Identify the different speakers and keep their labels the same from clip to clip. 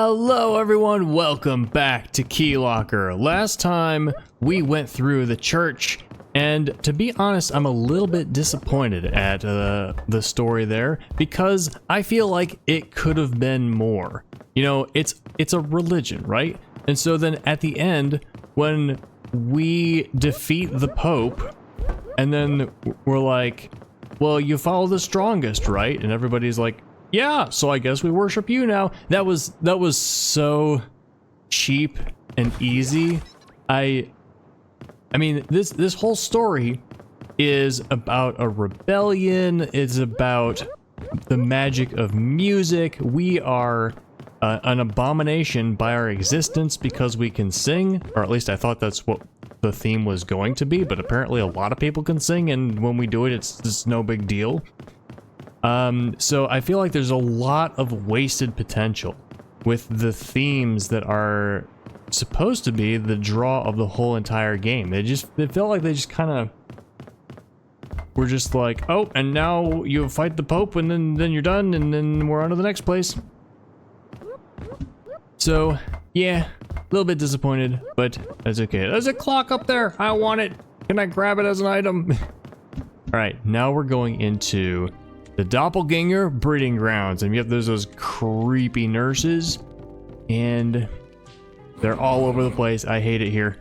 Speaker 1: Hello everyone, welcome back to Keylocker. Last time we went through the church, and to be honest, I'm a little bit disappointed at the story there because I feel like it could have been more. You know, it's a religion, right? And so then at the end, when we defeat the Pope, and then we're like, well, you follow the strongest, right? And everybody's like, yeah, so I guess we worship you now. That was so cheap and easy. I mean, this whole story is about a rebellion. It's about the magic of music. We are an abomination by our existence because we can sing, or at least I thought that's what the theme was going to be, but apparently a lot of people can sing, and when we do it, it's just no big deal. So I feel like there's a lot of wasted potential with the themes that are supposed to be the draw of the whole entire game. It felt like they just kind of were just like, oh, and now you fight the Pope, and then you're done, and then we're on to the next place. So yeah, a little bit disappointed, but that's okay. There's a clock up there. I want it. Can I grab it as an item? All right, now we're going into the doppelganger breeding grounds, and yep, there's those creepy nurses, and they're all over the place. I hate it here.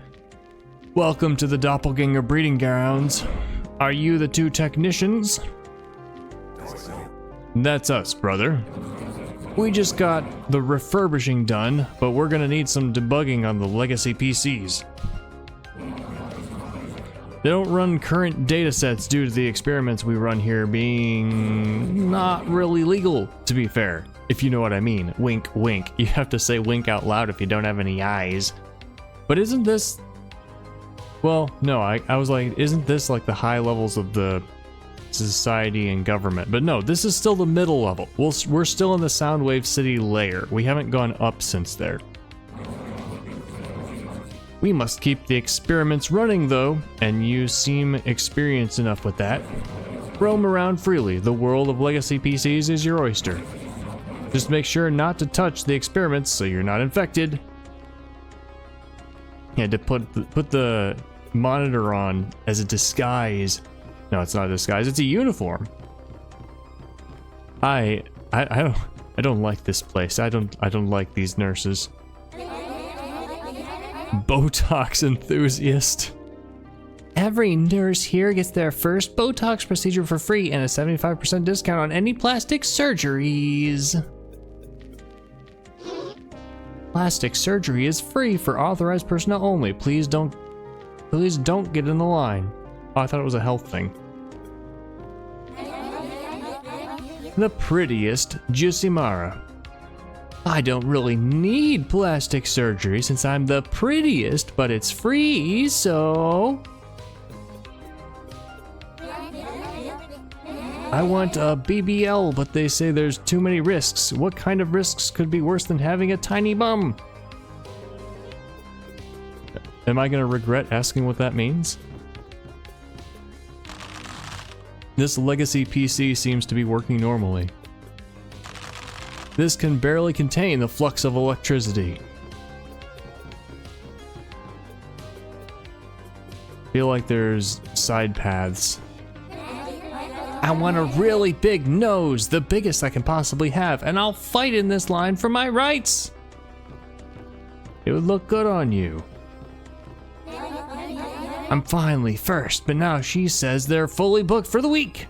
Speaker 1: Welcome to the doppelganger breeding grounds. Are you the two technicians? That's us, brother. We just got the refurbishing done, but we're gonna need some debugging on the legacy PCs. They don't run current datasets due to the experiments we run here being not really legal, to be fair, if you know what I mean. Wink, wink. You have to say wink out loud if you don't have any eyes. But isn't this... Well, no, I was like, isn't this like the high levels of the society and government? But no, this is still the middle level. We're still in the Soundwave City layer. We haven't gone up since there. We must keep the experiments running though, and you seem experienced enough with that. Roam around freely. The world of legacy PCs is your oyster. Just make sure not to touch the experiments so you're not infected. You had to put the monitor on as a disguise. No, it's not a disguise, it's a uniform. I don't like this place. I don't like these nurses. Botox enthusiast. Every nurse here gets their first Botox procedure for free and a 75% discount on any plastic surgeries. Plastic surgery is free for authorized personnel only. Please don't get in the line. Oh, I thought it was a health thing. The prettiest Jusimara. I don't really need plastic surgery since I'm the prettiest, but it's free, so... I want a BBL, but they say there's too many risks. What kind of risks could be worse than having a tiny bum? Am I gonna regret asking what that means? This legacy PC seems to be working normally. This can barely contain the flux of electricity. Feel like there's side paths. I want a really big nose, the biggest I can possibly have, and I'll fight in this line for my rights. It would look good on you. I'm finally first, but now she says they're fully booked for the week.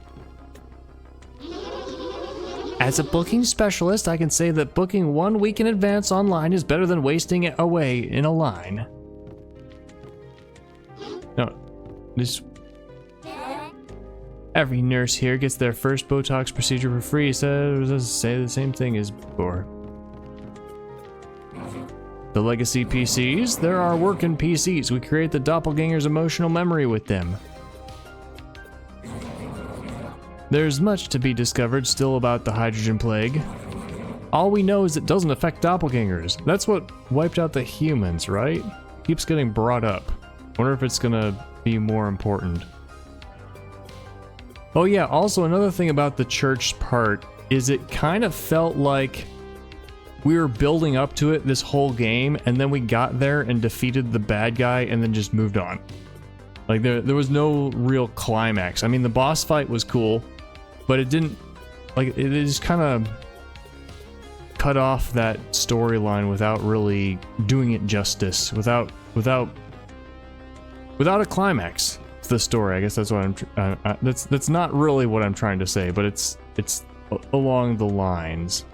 Speaker 1: As a booking specialist, I can say that booking 1 week in advance online is better than wasting it away in a line. No, this... Every nurse here gets their first Botox procedure for free, so does say the same thing as before. The legacy PCs, there are working PCs. We create the doppelganger's emotional memory with them. There's much to be discovered still about the hydrogen plague. All we know is it doesn't affect doppelgangers. That's what wiped out the humans, right? Keeps getting brought up. Wonder if it's gonna be more important. Oh yeah, also another thing about the church part is it kind of felt like we were building up to it this whole game, and then we got there and defeated the bad guy and then just moved on. Like there was no real climax. I mean, the boss fight was cool, but it didn't, like, it just kind of cut off that storyline without really doing it justice, without a climax to the story. I guess that's what that's not really what I'm trying to say, but it's along the lines.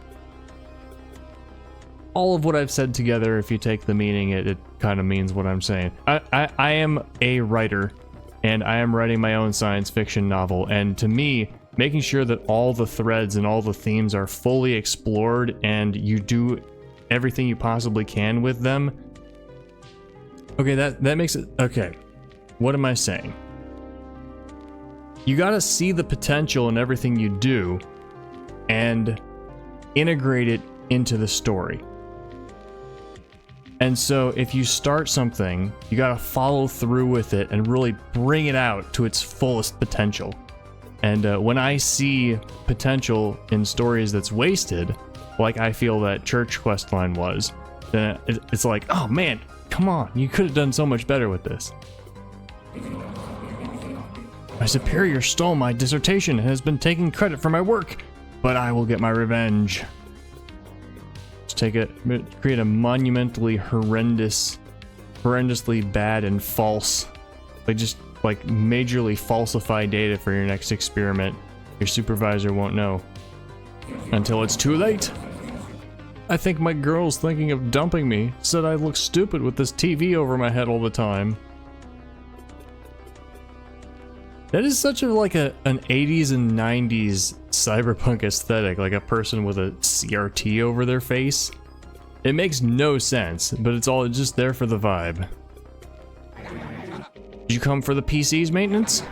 Speaker 1: All of what I've said together, if you take the meaning, it kind of means what I'm saying. I am a writer, and I am writing my own science fiction novel, and to me, making sure that all the threads and all the themes are fully explored and you do everything you possibly can with them. Okay, that makes it... Okay, what am I saying? You gotta see the potential in everything you do and integrate it into the story. And so if you start something, you gotta follow through with it and really bring it out to its fullest potential. And when I see potential in stories that's wasted, like I feel that church questline was, then it's like, oh man, come on, you could have done so much better with this. My superior stole my dissertation and has been taking credit for my work, but I will get my revenge. Create a monumentally horrendously bad and false, like majorly falsify data for your next experiment. Your supervisor won't know until it's too late. I think my girl's thinking of dumping me. Said I look stupid with this TV over my head all the time. That is such a like an 80s and 90s cyberpunk aesthetic, like a person with a CRT over their face. It makes no sense, but it's all just there for the vibe. Did you come for the PC's maintenance?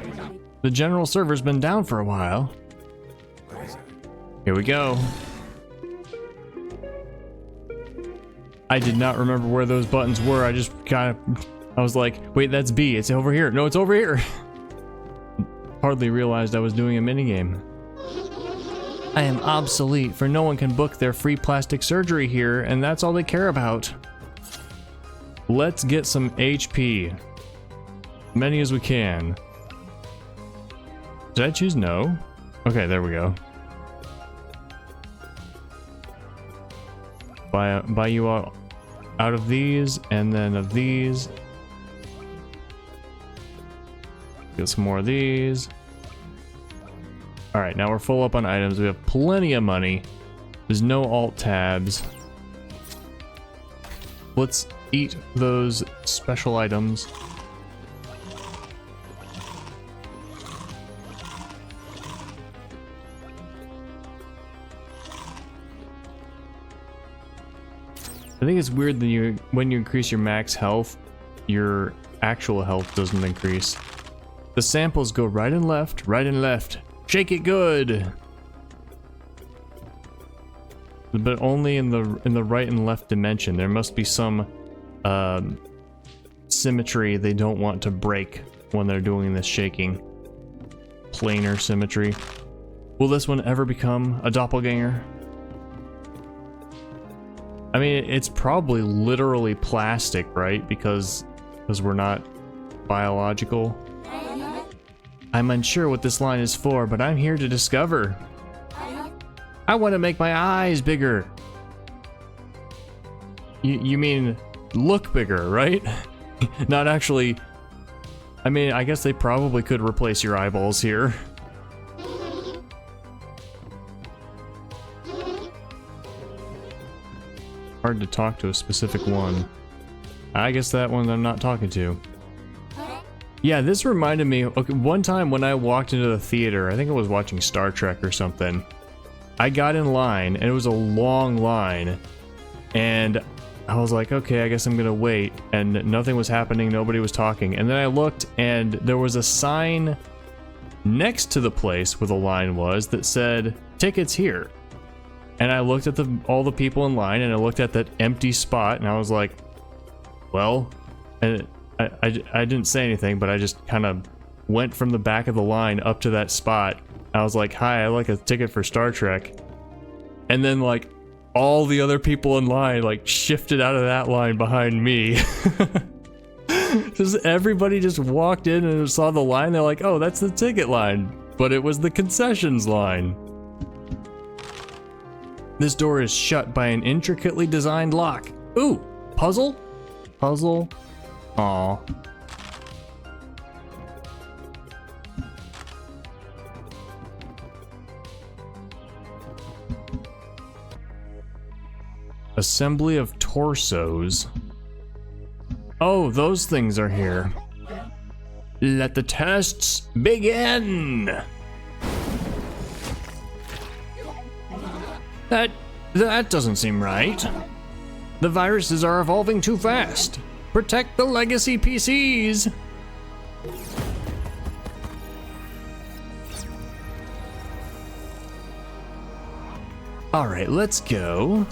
Speaker 1: The general server's been down for a while. Here we go. I did not remember where those buttons were. I was like, wait, that's B. It's over here. No, it's over here. Hardly realized I was doing a minigame. I am obsolete, for no one can book their free plastic surgery here, and that's all they care about. Let's get some HP. Many as we can. Did I choose no? Okay, there we go. Buy you out of these, and then of these. Get some more of these. Alright, now we're full up on items. We have plenty of money. There's no alt tabs. Let's eat those special items. I think it's weird that when you increase your max health, your actual health doesn't increase. The samples go right and left, right and left. Shake it good. But only in the right and left dimension. There must be some symmetry they don't want to break when they're doing this shaking. Planar symmetry. Will this one ever become a doppelganger? I mean, it's probably literally plastic, right? Because we're not biological. I'm unsure what this line is for, but I'm here to discover. I want to make my eyes bigger. You mean look bigger, right? Not actually. I mean, I guess they probably could replace your eyeballs here. Hard to talk to a specific one. I guess that one I'm not talking to. Yeah, this reminded me, okay, one time when I walked into the theater, I think I was watching Star Trek or something. I got in line, and it was a long line, and I was like, okay, I guess I'm gonna wait, and nothing was happening, nobody was talking, and then I looked, and there was a sign next to the place where the line was that said, tickets here. And I looked at all the people in line, and I looked at that empty spot, and I was like, well, and I didn't say anything, but I just kind of went from the back of the line up to that spot. I was like, hi, I'd like a ticket for Star Trek. And then like all the other people in line like shifted out of that line behind me. Just everybody just walked in and saw the line. They're like, oh, that's the ticket line. But it was the concessions line. This door is shut by an intricately designed lock. Ooh, puzzle? Puzzle? Aw. Assembly of torsos. Oh, those things are here. Let the tests begin! That doesn't seem right. The viruses are evolving too fast. Protect the legacy PCs! Alright, let's go.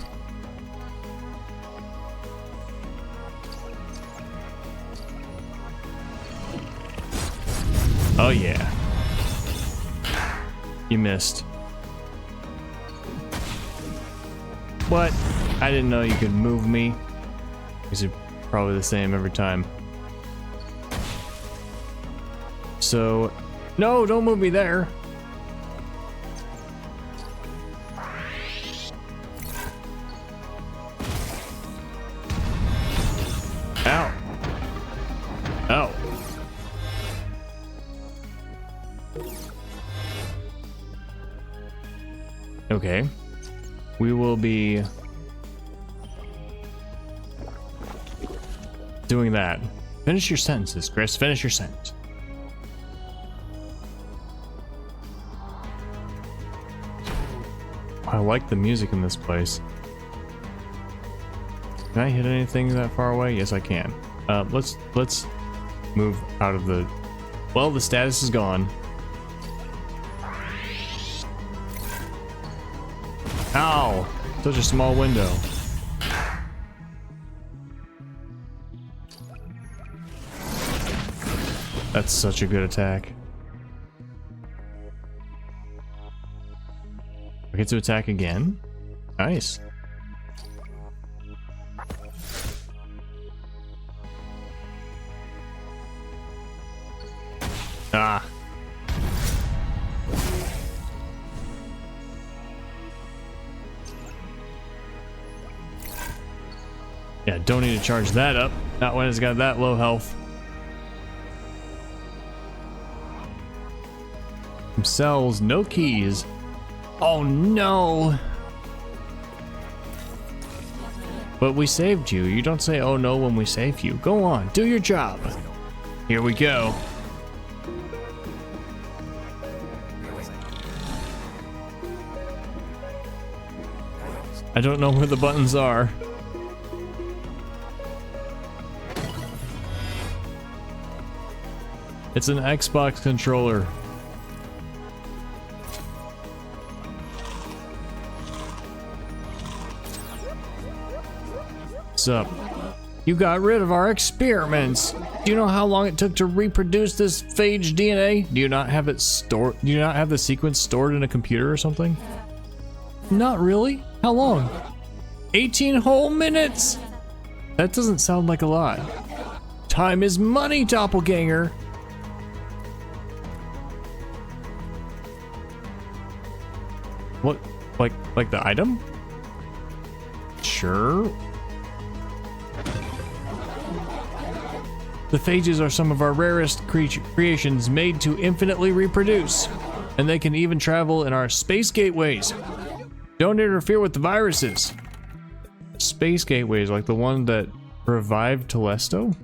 Speaker 1: Oh yeah. You missed. What? I didn't know you could move me. These are probably the same every time. So, no, don't move me there. Ow. Ow. Okay. We will be doing that. Finish your sentences, Chris. Finish your sentence. I like the music in this place. Can I hit anything that far away? Yes, I can. Let's move out of the... Well, the status is gone. Ow! Such a small window. That's such a good attack. I get to attack again? Nice. Ah. Yeah, don't need to charge that up. Not when it's got that low health. Some cells, no keys. Oh no! But we saved you. You don't say oh no when we save you. Go on, do your job. Here we go. I don't know where the buttons are. It's an Xbox controller. What's up? You got rid of our experiments. Do you know how long it took to reproduce this phage DNA? Do you not have it stored? Do you not have the sequence stored in a computer or something? Not really. How long? 18 whole minutes. That doesn't sound like a lot. Time is money, doppelganger. What? Like the item? Sure. The phages are some of our rarest creations made to infinitely reproduce. And they can even travel in our space gateways. Don't interfere with the viruses. Space gateways, like the one that revived Telesto?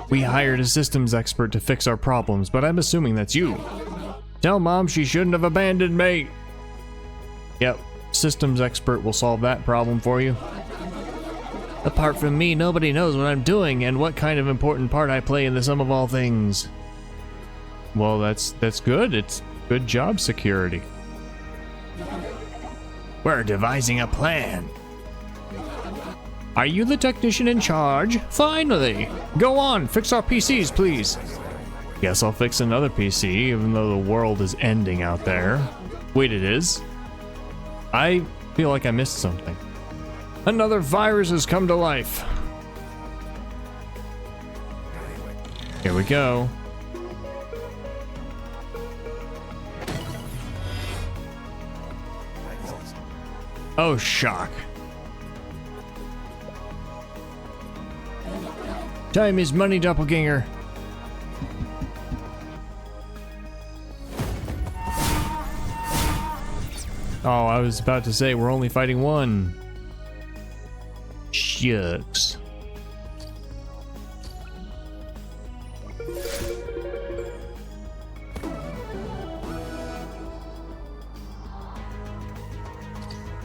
Speaker 1: We hired a systems expert to fix our problems, but I'm assuming that's you. Tell Mom she shouldn't have abandoned me. Yep, systems expert will solve that problem for you. Apart from me, nobody knows what I'm doing and what kind of important part I play in the sum of all things. Well, that's good. It's good job security. We're devising a plan. Are you the technician in charge? Finally! Go on, fix our PCs, please. Guess I'll fix another PC, even though the world is ending out there. Wait, it is? I feel like I missed something. Another virus has come to life. Here we go. Oh, shock. Time is money, doppelganger. Oh, I was about to say we're only fighting one. Shucks.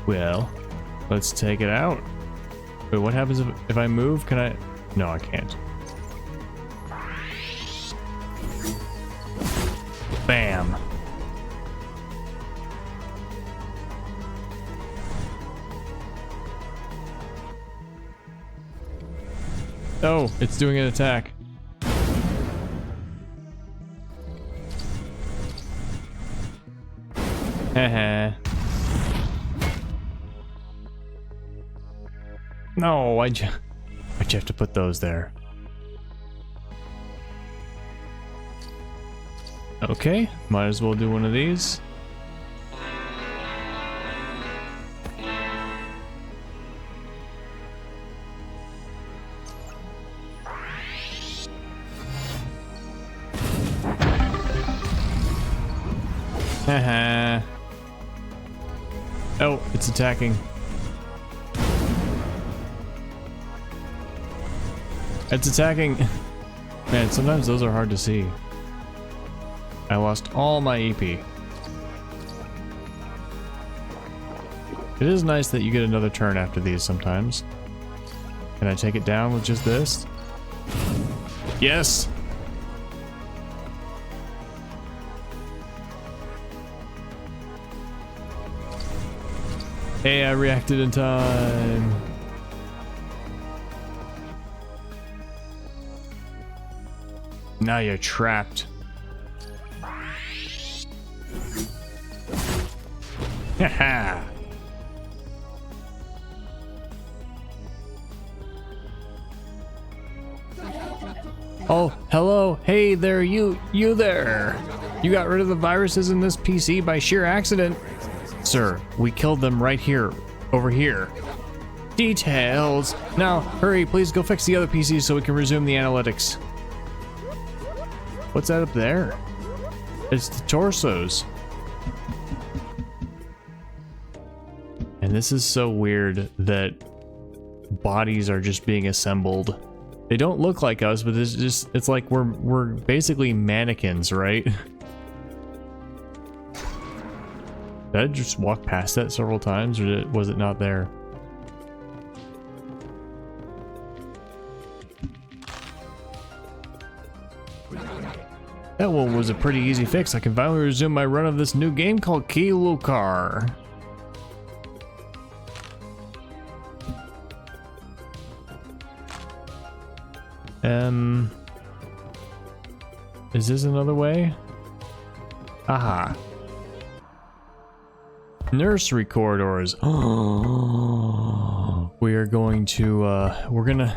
Speaker 1: Well, let's take it out. Wait, what happens if I move? Can I? No, I can't. Bam. Oh, it's doing an attack. Haha. No, why'd you have to put those there? Okay, might as well do one of these. Haha. Oh, it's attacking. It's attacking. Man, sometimes those are hard to see. I lost all my EP. It is nice that you get another turn after these sometimes. Can I take it down with just this? Yes! Hey, I reacted in time. Now you're trapped. Haha. Oh, hello. Hey there, you there. You got rid of the viruses in this PC by sheer accident. Sir, we killed them right here, over here. Details. Now, hurry, please go fix the other PCs so we can resume the analytics. What's that up there? It's the torsos. And this is so weird that bodies are just being assembled. They don't look like us, but it's like we're basically mannequins, right? Did I just walk past that several times, or was it not there? That one was a pretty easy fix. I can finally resume my run of this new game called Keylocker. Is this another way? Aha. Nursery corridors. Oh, we are going to we're gonna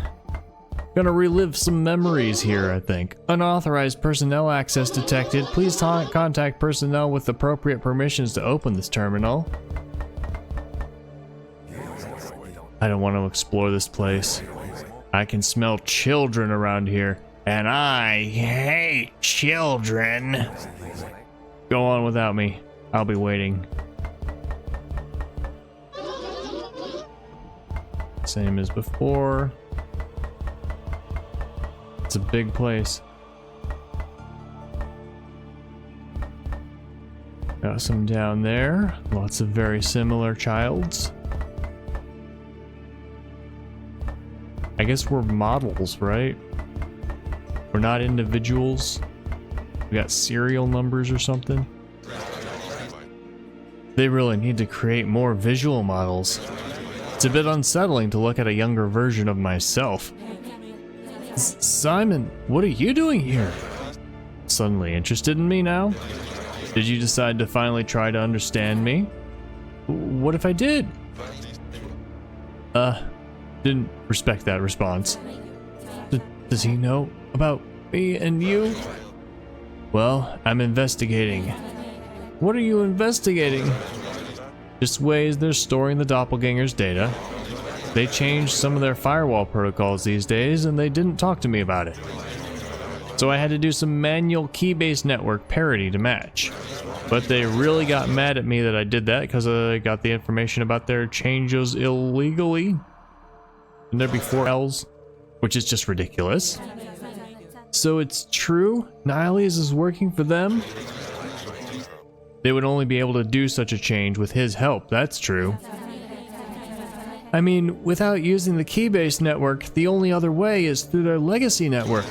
Speaker 1: relive some memories here, I think. Unauthorized personnel access detected. Please contact personnel with appropriate permissions to open this terminal. I don't want to explore this place. I can smell children around here, and I hate children. Go on without me. I'll be waiting. Same as before. It's a big place. Got some down there. Lots of very similar childs. I guess we're models, right? We're not individuals. We got serial numbers or something. They really need to create more visual models. It's a bit unsettling to look at a younger version of myself. Simon, what are you doing here? suddenly interested in me now? Did you decide to finally try to understand me? What if I did? Didn't respect that response. Does he know about me and you? Well, I'm investigating. What are you investigating? Just ways they're storing the doppelganger's data. They changed some of their firewall protocols these days, and they didn't talk to me about it. So I had to do some manual key-based network parity to match. But they really got mad at me that I did that because I got the information about their changes illegally. And there be 4 L's, which is just ridiculous. So it's true? Niles is working for them? They would only be able to do such a change with his help, that's true. I mean, without using the key-based network, the only other way is through their legacy network.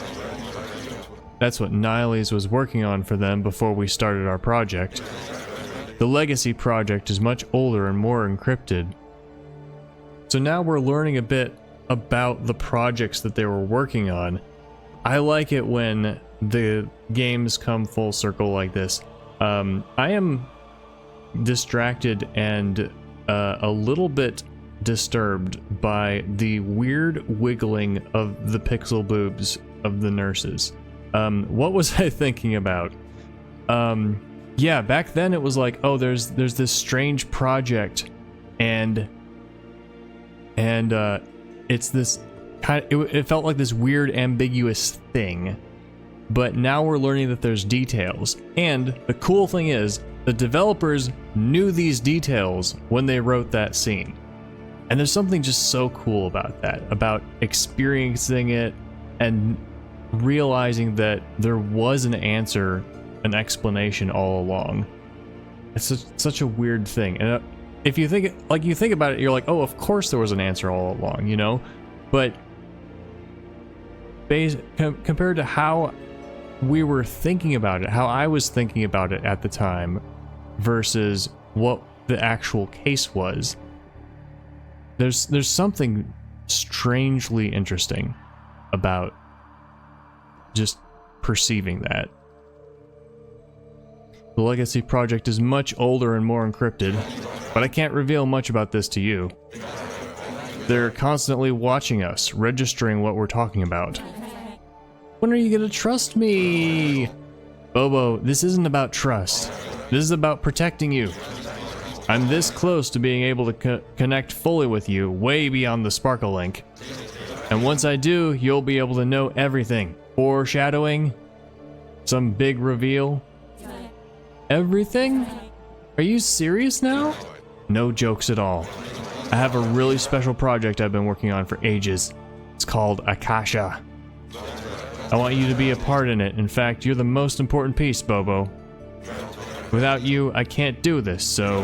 Speaker 1: That's what Niles was working on for them before we started our project. The legacy project is much older and more encrypted. So now we're learning a bit about the projects that they were working on. I like it when the games come full circle like this. I am distracted and a little bit disturbed by the weird wiggling of the pixel boobs of the nurses. What was I thinking about? Yeah, back then it was like, oh, there's this strange project, and it's this kind of, it felt like this weird ambiguous thing. But now we're learning that there's details. And the cool thing is, the developers knew these details when they wrote that scene. And there's something just so cool about that, about experiencing it and realizing that there was an answer, an explanation all along. It's such a weird thing. And if you think about it, you're like, oh, of course there was an answer all along, you know? But compared to how we were thinking about it, how I was thinking about it at the time versus what the actual case was, there's something strangely interesting about just perceiving that. The legacy project is much older and more encrypted, but I can't reveal much about this to you. They're constantly watching us, registering what we're talking about. When are you gonna trust me? Bobo, this isn't about trust. This is about protecting you. I'm this close to being able to connect fully with you, way beyond the Sparkle link. And once I do, you'll be able to know everything. Foreshadowing? Some big reveal? Everything? Are you serious now? No jokes at all. I have a really special project I've been working on for ages. It's called Akasha. I want you to be a part in it. In fact, you're the most important piece, Bobo. Without you, I can't do this, so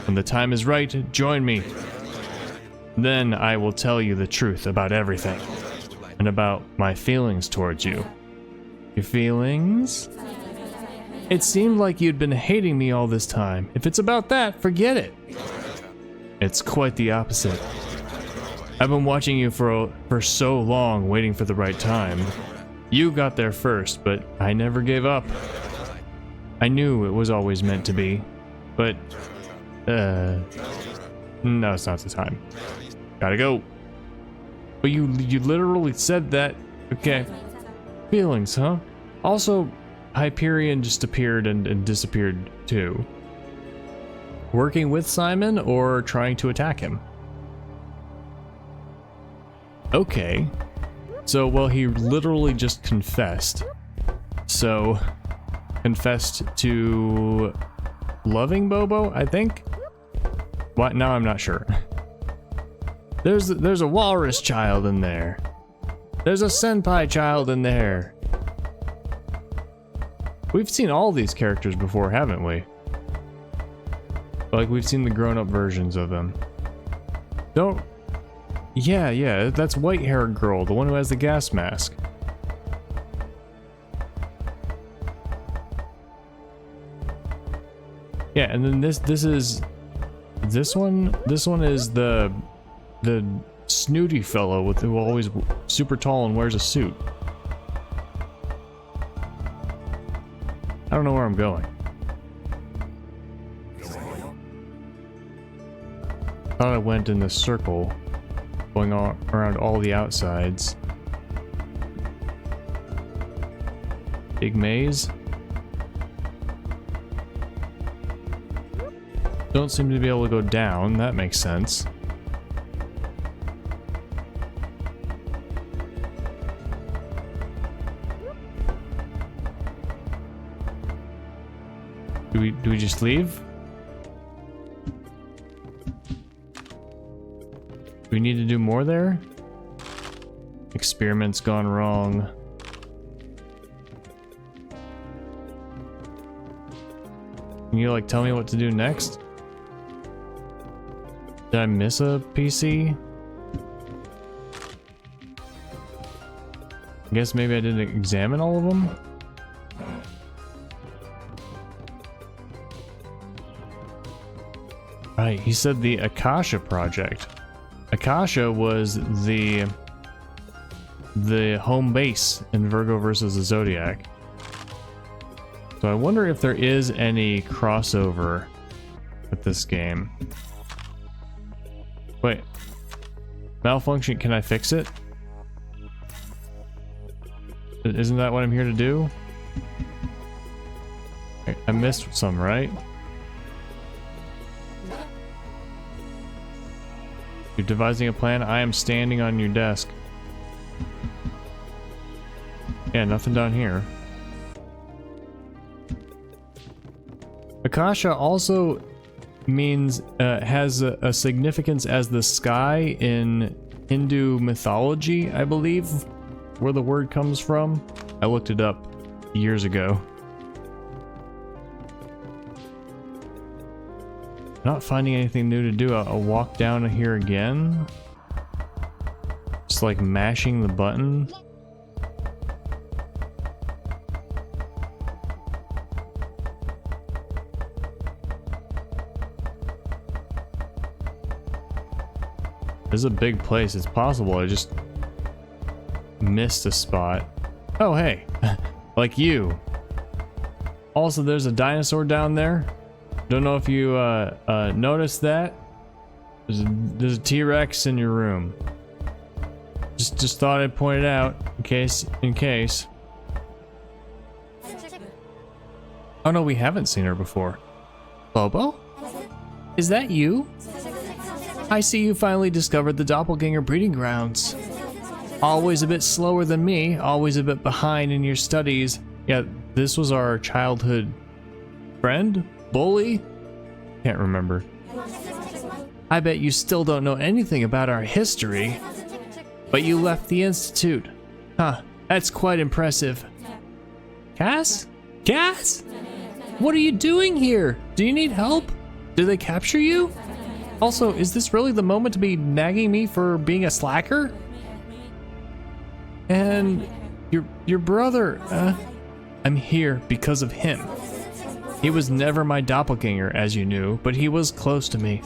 Speaker 1: when the time is right, join me. Then I will tell you the truth about everything, and about my feelings towards you. Your feelings? It seemed like you'd been hating me all this time. If it's about that, forget it. It's quite the opposite. I've been watching you for so long, waiting for the right time. You got there first, but I never gave up. I knew it was always meant to be, but, no, it's not the time. Gotta go. But you literally said that. Okay. Feelings, huh? Also, Hyperion just appeared and disappeared too. Working with Simon or trying to attack him? Okay. So, well, he literally just confessed. So, confessed to loving Bobo, I think? What? Now I'm not sure. There's a walrus child in there. There's a senpai child in there. We've seen all these characters before, haven't we? Like, we've seen the grown-up versions of them. Yeah, that's white-haired girl, the one who has the gas mask. Yeah, and then this one is the snooty fellow who always super tall and wears a suit. I don't know where I'm going. I thought I went in this circle, going all around all the outsides. Big maze. Don't seem to be able to go down. That makes sense. Do we just leave? Do we need to do more there? Experiment's gone wrong. Can you like tell me what to do next? Did I miss a PC? I guess maybe I didn't examine all of them. Right, he said the Akasha project. Akasha was the home base in Virgo versus the Zodiac. So I wonder if there is any crossover with this game. Wait. Malfunction, can I fix it? Isn't that what I'm here to do? I missed some, right? You're devising a plan. I am standing on your desk. Yeah, nothing down here. Akasha also means has a significance as the sky in Hindu mythology, I believe, where the word comes from. I looked it up years ago. Not finding anything new to do. I'll walk down here again. Just like mashing the button. This is a big place. It's possible I just missed a spot. Oh, hey. Like you. Also, there's a dinosaur down there. Don't know if you noticed that. There's a T-Rex in your room. Just thought I'd point it out in case. Oh no, we haven't seen her before. Bobo? Is that you? I see you finally discovered the doppelganger breeding grounds. Always a bit slower than me, always a bit behind in your studies. Yeah, this was our childhood friend? Bully? Can't remember. I bet you still don't know anything about our history. But you left the Institute. Huh, that's quite impressive. Cass? Cass? What are you doing here? Do you need help? Did they capture you? Also, is this really the moment to be nagging me for being a slacker? And your brother, I'm here because of him. He was never my doppelganger, as you knew, but he was close to me.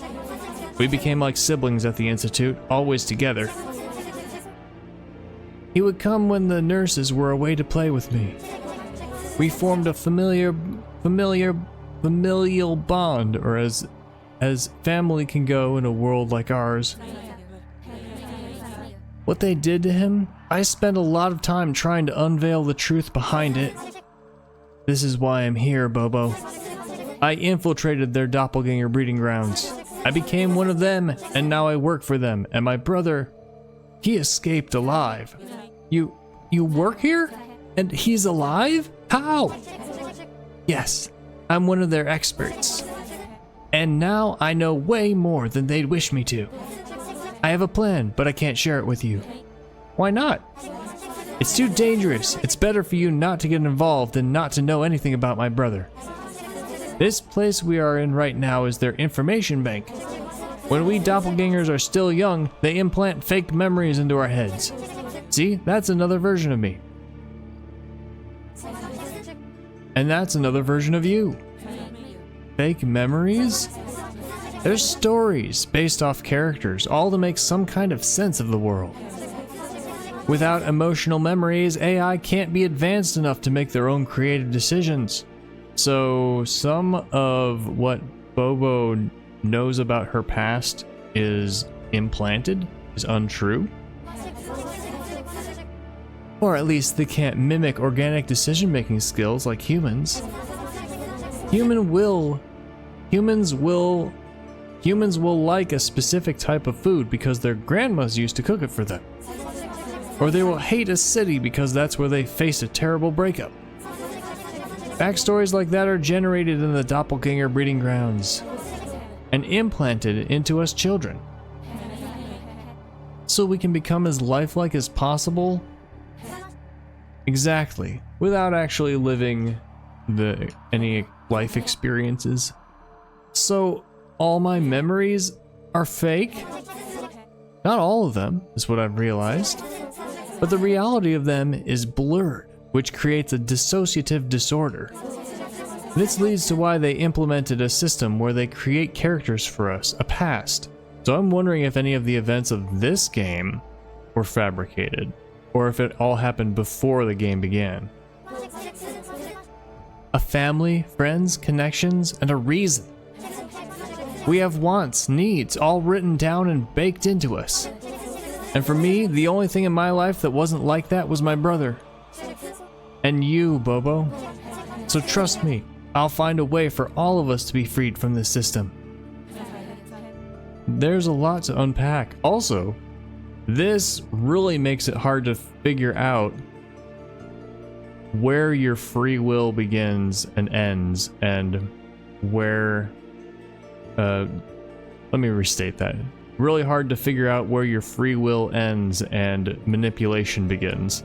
Speaker 1: We became like siblings at the Institute, always together. He would come when the nurses were away to play with me. We formed a familial bond, or as family can go in a world like ours. What they did to him, I spent a lot of time trying to unveil the truth behind it. This is why I'm here, Bobo. I infiltrated their doppelganger breeding grounds. I became one of them, and now I work for them. And my brother, he escaped alive. You work here? And he's alive? How? Yes, I'm one of their experts. And now I know way more than they'd wish me to. I have a plan, but I can't share it with you. Why not? It's too dangerous. It's better for you not to get involved than not to know anything about my brother. This place we are in right now is their information bank. When we doppelgangers are still young, they implant fake memories into our heads. See, that's another version of me. And that's another version of you. Fake memories? They're stories based off characters, all to make some kind of sense of the world. Without emotional memories, AI can't be advanced enough to make their own creative decisions. So some of what Bobo knows about her past is implanted, is untrue. Or at least they can't mimic organic decision-making skills like humans. Humans will like a specific type of food because their grandmas used to cook it for them. Or they will hate a city because that's where they faced a terrible breakup. Backstories like that are generated in the doppelganger breeding grounds and implanted into us children. So we can become as lifelike as possible? Exactly, without actually living any life experiences. So all my memories are fake? Not all of them, is what I've realized. But the reality of them is blurred, which creates a dissociative disorder. This leads to why they implemented a system where they create characters for us, a past. So I'm wondering if any of the events of this game were fabricated, or if it all happened before the game began. A family, friends, connections, and a reason. We have wants, needs, all written down and baked into us. And for me, the only thing in my life that wasn't like that was my brother. And you, Bobo. So trust me, I'll find a way for all of us to be freed from this system. There's a lot to unpack. Also, this really makes it hard to figure out where your free will begins and ends, and where... let me restate that. Really hard to figure out where your free will ends and manipulation begins.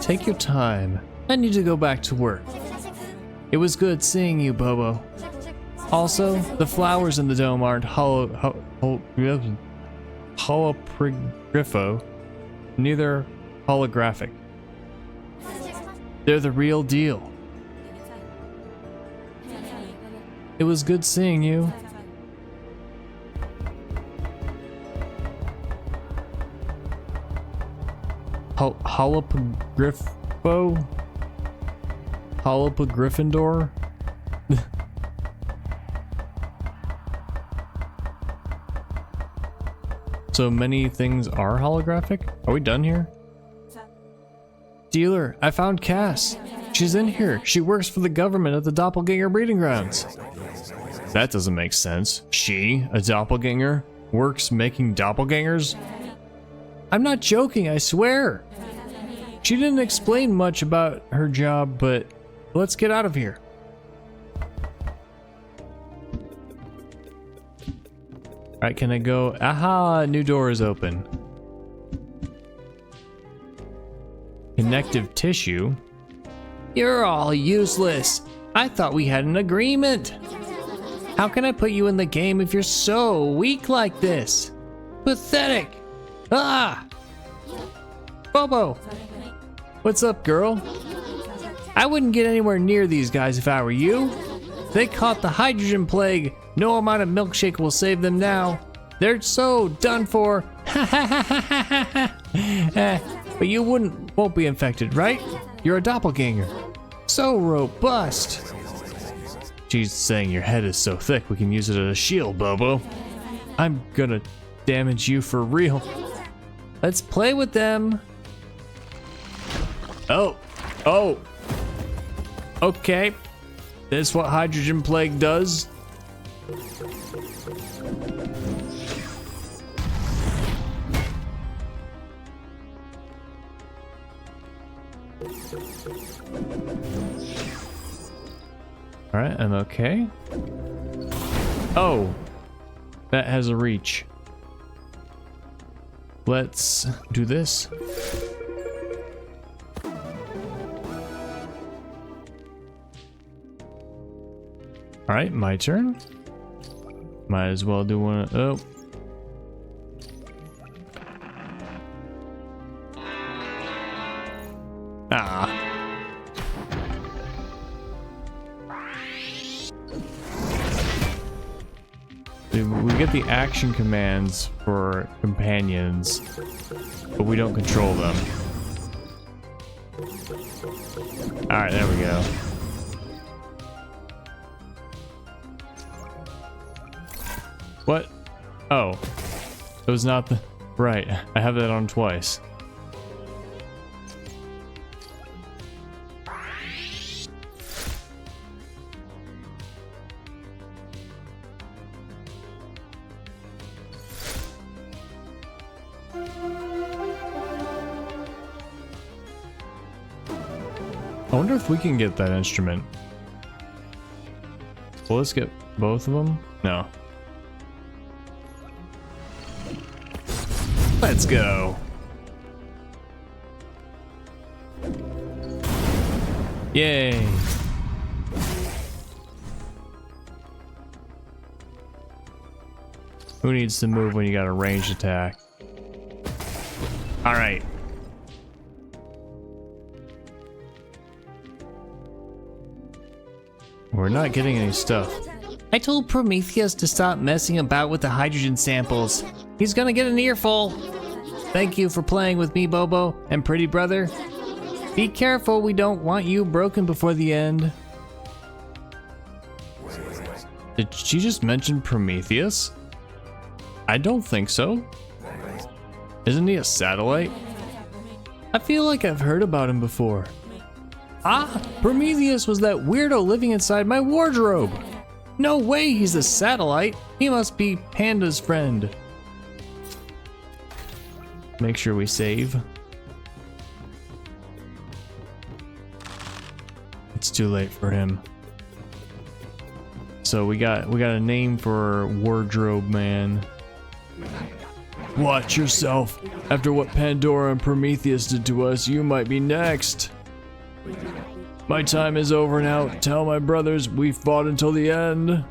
Speaker 1: Take your time. I need to go back to work. It was good seeing you, Bobo. Also, the flowers in the dome aren't holoprygrifo, neither holographic. They're the real deal. It was good seeing you. Holoprygrifo? Holopygryffindor? So many things are holographic? Are we done here? Dealer, I found Cass. She's in here. She works for the government at the doppelganger breeding grounds. That doesn't make sense. She, a doppelganger, works making doppelgangers? I'm not joking, I swear. She didn't explain much about her job, but let's get out of here. Alright, can I go? Aha, new door is open. Connective tissue? You're all useless. I thought we had an agreement. How can I put you in the game if you're so weak like this? Pathetic. Ah! Bobo! What's up, girl? I wouldn't get anywhere near these guys if I were you. They caught the hydrogen plague. No amount of milkshake will save them now. They're so done for. But you won't be infected, right? You're a doppelganger. So robust. She's saying your head is so thick we can use it as a shield, Bobo. I'm gonna damage you for real. Let's play with them. Oh. Okay. That's what hydrogen plague does. All right, I'm okay. Oh, that has a reach. Let's do this. All right, my turn. Might as well do one. Oh. Ah. We get the action commands for companions, but we don't control them. All right, there we go. What? Oh. It was not the... Right. I have that on twice. I wonder if we can get that instrument. Well, let's get both of them. No. Let's go. Yay. Who needs to move when you got a ranged attack? All right. We're not getting any stuff.
Speaker 2: I told Prometheus to stop messing about with the hydrogen samples. He's gonna get an earful. Thank you for playing with me, Bobo, and pretty brother. Be careful, we don't want you broken before the end.
Speaker 1: Did she just mention Prometheus? I don't think so. Isn't he a satellite? I feel like I've heard about him before. Ah, Prometheus was that weirdo living inside my wardrobe. No way he's a satellite. He must be Panda's friend. Make sure we save. It's too late for him. So we got a name for Wardrobe Man. Watch yourself. After what Pandora and Prometheus did to us, you might be next. My time is over now. Tell my brothers we fought until the end.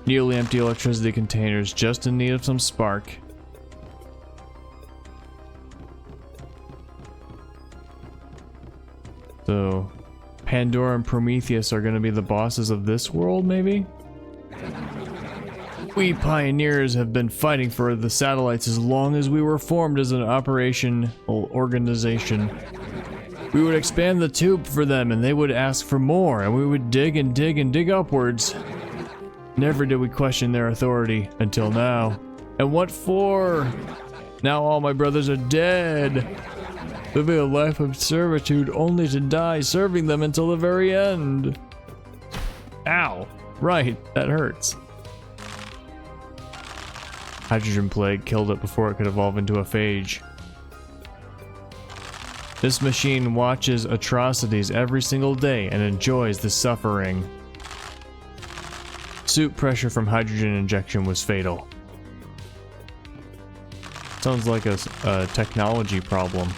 Speaker 1: Nearly empty electricity containers, just in need of some spark. So, Pandora and Prometheus are going to be the bosses of this world, maybe? We pioneers have been fighting for the satellites as long as we were formed as an operational organization. We would expand the tube for them and they would ask for more, and we would dig and dig and dig upwards. Never did we question their authority until now. And what for? Now all my brothers are dead. Living a life of servitude only to die serving them until the very end. Ow. Right, that hurts. Hydrogen plague killed it before it could evolve into a phage. This machine watches atrocities every single day and enjoys the suffering. Suit pressure from hydrogen injection was fatal. Sounds like a technology problem.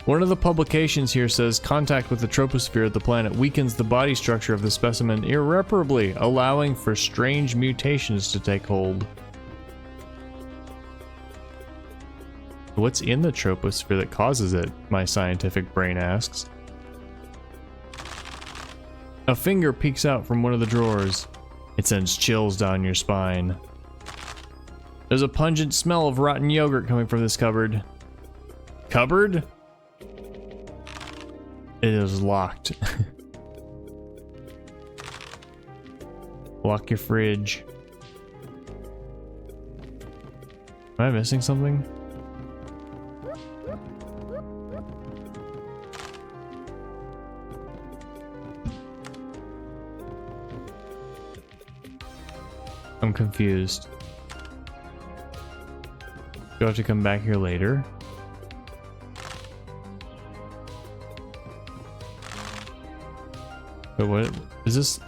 Speaker 1: One of the publications here says contact with the troposphere of the planet weakens the body structure of the specimen irreparably, allowing for strange mutations to take hold. What's in the troposphere that causes it? My scientific brain asks. A finger peeks out from one of the drawers. It sends chills down your spine. There's a pungent smell of rotten yogurt coming from this cupboard. Cupboard? It is locked. Lock your fridge. Am I missing something? I'm confused. Do I have to come back here later? But what is this?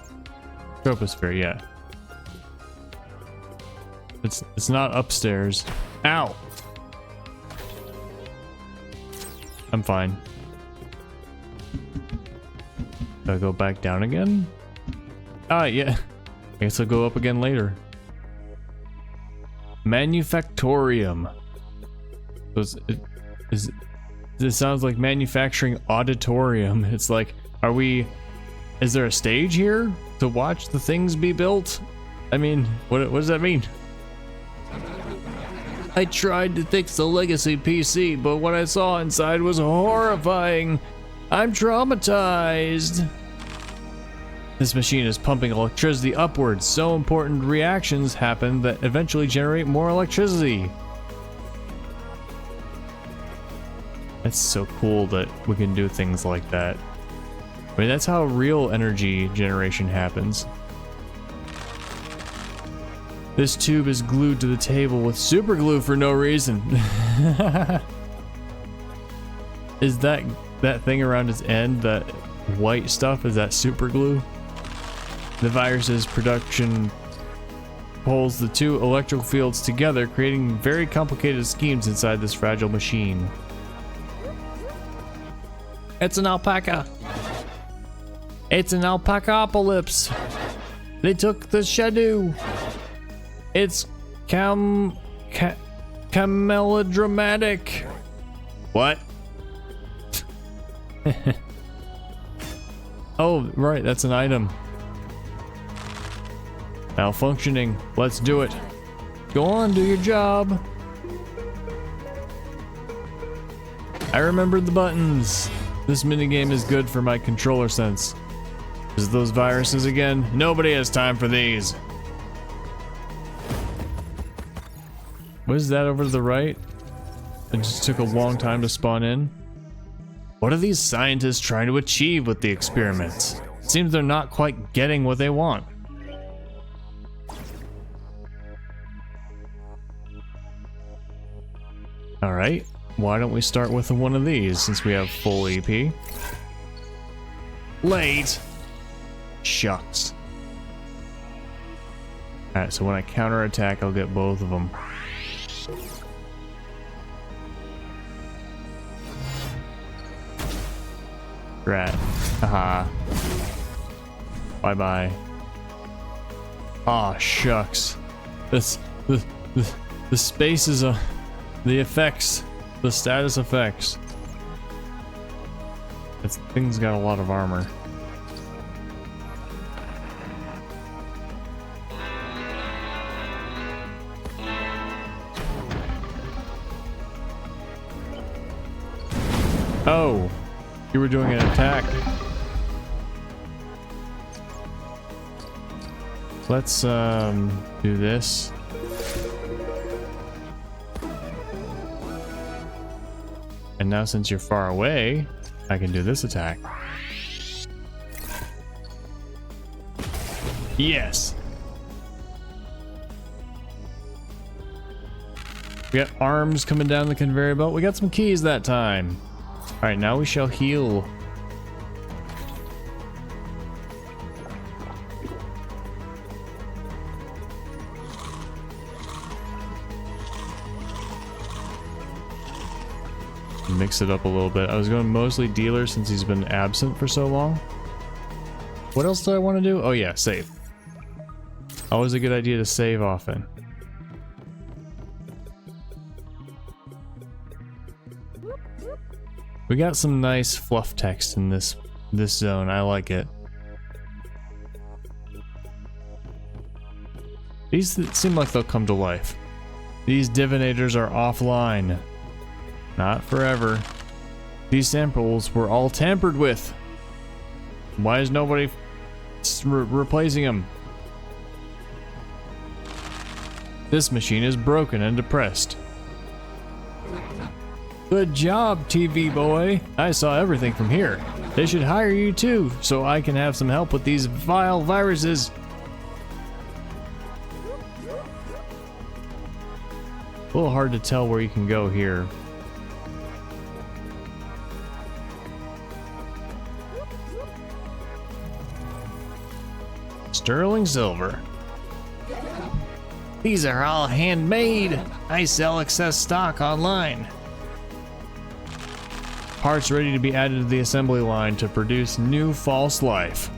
Speaker 1: Troposphere, yeah. It's not upstairs. Ow! I'm fine. Do I go back down again? Ah, yeah. I guess I'll go up again later. Manufactorium. So this sounds like manufacturing auditorium. It's like, is there a stage here to watch the things be built? I mean, what does that mean? I tried to fix the legacy PC, but what I saw inside was horrifying. I'm traumatized. This machine is pumping electricity upwards, so important reactions happen that eventually generate more electricity. That's so cool that we can do things like that. I mean, that's how real energy generation happens. This tube is glued to the table with super glue for no reason. Is that thing around its end, that white stuff, is that super glue? The virus's production pulls the two electrical fields together, creating very complicated schemes inside this fragile machine.
Speaker 2: It's an alpaca. It's an alpacapocalypse. They took the shadow. It's melodramatic.
Speaker 1: What? Oh, right, that's an item. Malfunctioning. Let's do it. Go on, do your job. I remembered the buttons. This minigame is good for my controller sense. Is those viruses again? Nobody has time for these. What is that over to the right? It just took a long time to spawn in. What are these scientists trying to achieve with the experiments? It seems they're not quite getting what they want. Alright, why don't we start with one of these since we have full EP? Late! Shucks. Alright, so when I counterattack, I'll get both of them. Rat. Haha. Bye bye. Aw, shucks. This the space is the effects, the status effects. This thing's got a lot of armor. Oh, you were doing an attack. Let's do this. And now since you're far away, I can do this attack. Yes. We got arms coming down the conveyor belt. We got some keys that time. All right, now we shall heal. Mix it up a little bit. I was going mostly dealer since he's been absent for so long. What else do I want to do? Oh yeah, save. Always a good idea to save often. We got some nice fluff text in this zone. I like it. These seem like they'll come to life. These divinators are offline. Not forever. These samples were all tampered with. Why is nobody replacing them? This machine is broken and depressed. Good job, TV boy. I saw everything from here. They should hire you too, so I can have some help with these vile viruses. A little hard to tell where you can go here. Sterling silver.
Speaker 2: These are all handmade. I sell excess stock online.
Speaker 1: Parts ready to be added to the assembly line to produce new false life.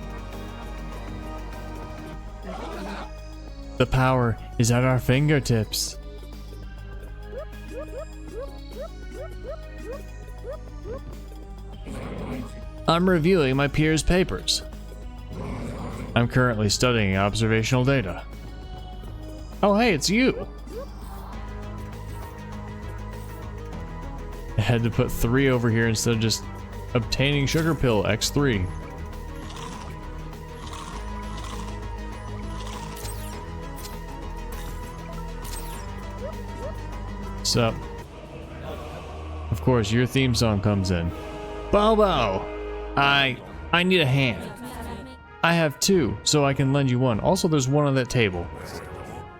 Speaker 1: The power is at our fingertips. I'm reviewing my peers' papers. I'm currently studying observational data. Oh hey, it's you! I had to put 3 over here instead of just obtaining sugar pill X3. Sup? Of course, your theme song comes in. Bobo! I need a hand. I have two, so I can lend you one. Also, there's one on that table.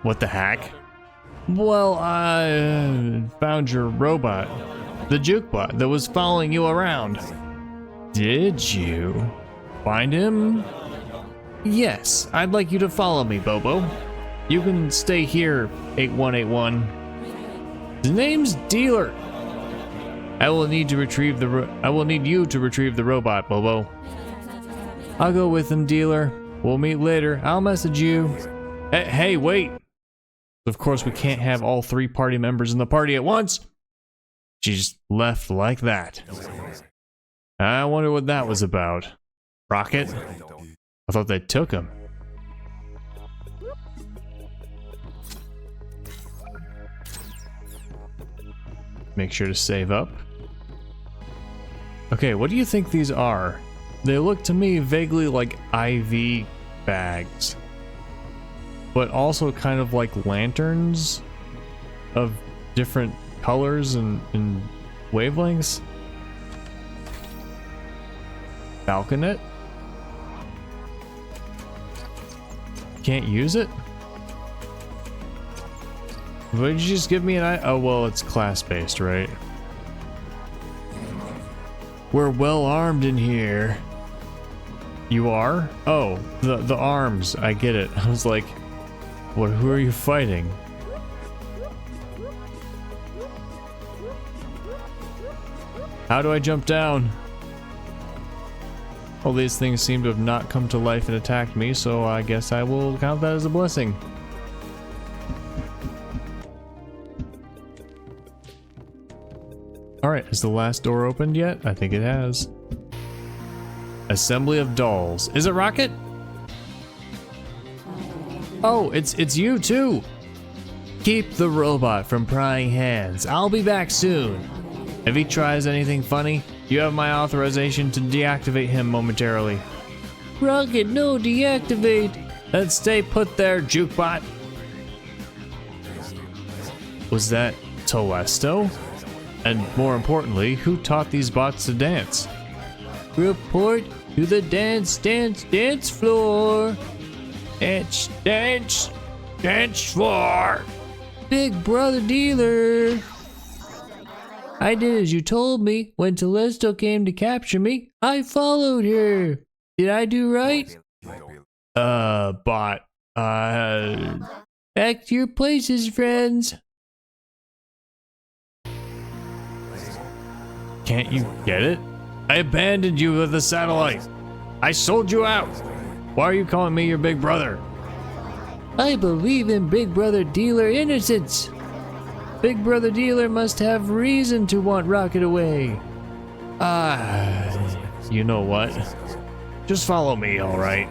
Speaker 1: What the heck? Well, I found your robot. The jukebot that was following you around. Did you find him? Yes, I'd like you to follow me, Bobo. You can stay here, 8181. His name's Dealer. I will need you to retrieve the robot, Bobo. I'll go with him, Dealer. We'll meet later. I'll message you. Hey, wait. Of course, we can't have all three party members in the party at once. She just left like that. I wonder what that was about. Rocket? I thought they took him. Make sure to save up. Okay, what do you think these are? They look to me vaguely like IV bags, but also kind of like lanterns of different colors and wavelengths. Falconet? Can't use it? What did you just give me an eye? Oh, well, it's class-based, right? We're well armed in here. You are? Oh, the arms. I get it. I was like, what? Who are you fighting? How do I jump down? All these things seem to have not come to life and attacked me, so I guess I will count that as a blessing. Alright, has the last door opened yet? I think it has. Assembly of dolls. Is it Rocket? Oh, it's you too! Keep the robot from prying hands. I'll be back soon. If he tries anything funny, you have my authorization to deactivate him momentarily. Rocket, no, deactivate! Then stay put there, jukebot. Was that Telesto? And more importantly, who taught these bots to dance? Report to the dance floor. Dance floor. Big brother Dealer. I did as you told me. When Telesto came to capture me, I followed her. Did I do right? Bot. Back to your places, friends. Can't you get it? I abandoned you with the satellite. I sold you out. Why are you calling me your big brother? I believe in Big Brother Dealer innocence. Big Brother Dealer must have reason to want Rocket away. You know what? Just follow me, alright?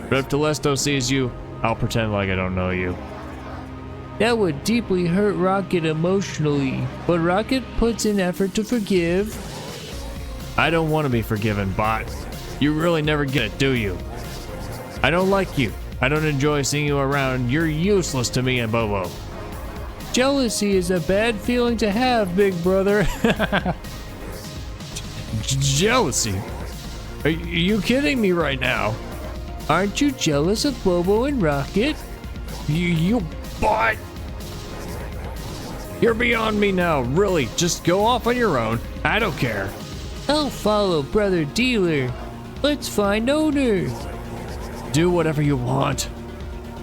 Speaker 1: But if Telesto sees you, I'll pretend like I don't know you. That would deeply hurt Rocket emotionally, but Rocket puts in effort to forgive. I don't want to be forgiven, bot. You really never get it, do you? I don't like you. I don't enjoy seeing you around. You're useless to me and Bobo. Jealousy is a bad feeling to have, big brother. Jealousy? Are you kidding me right now? Aren't you jealous of Bobo and Rocket? You bot! You're beyond me now, really. Just go off on your own. I don't care. I'll follow Brother Dealer. Let's find owner. Do whatever you want.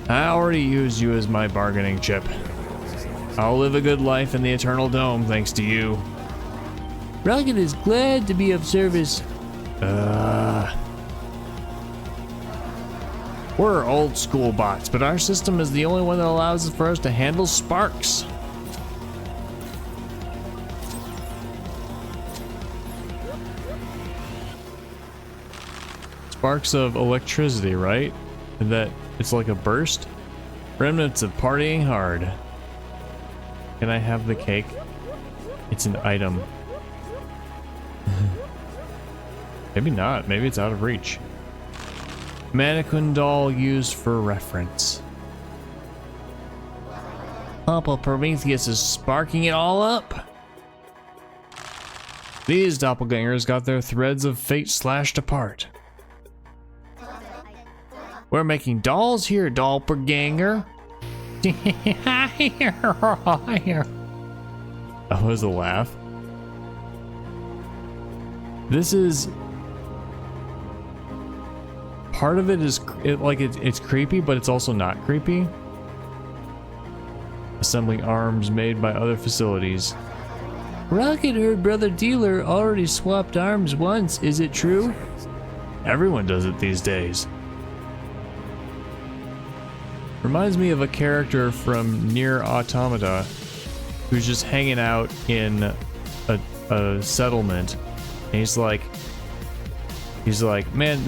Speaker 1: I already used you as my bargaining chip. I'll live a good life in the Eternal Dome thanks to you. Rocket is glad to be of service. We're old school bots, but our system is the only one that allows for us to handle sparks. Sparks of electricity, right? And that it's like a burst? Remnants of partying hard. Can I have the cake? It's an item. Maybe not. Maybe it's out of reach. Mannequin doll used for reference.
Speaker 2: Papa Prometheus is sparking it all up.
Speaker 1: These doppelgangers got their threads of fate slashed apart.
Speaker 2: We're making dolls here, doppelganger.
Speaker 1: That was a laugh. This is... Part of it is it's creepy, but it's also not creepy. Assembling arms made by other facilities.
Speaker 2: Rocket heard Brother Dealer already swapped arms once. Is it true?
Speaker 1: Everyone does it these days. Reminds me of a character from Nier Automata who's just hanging out in a settlement, and he's like, man,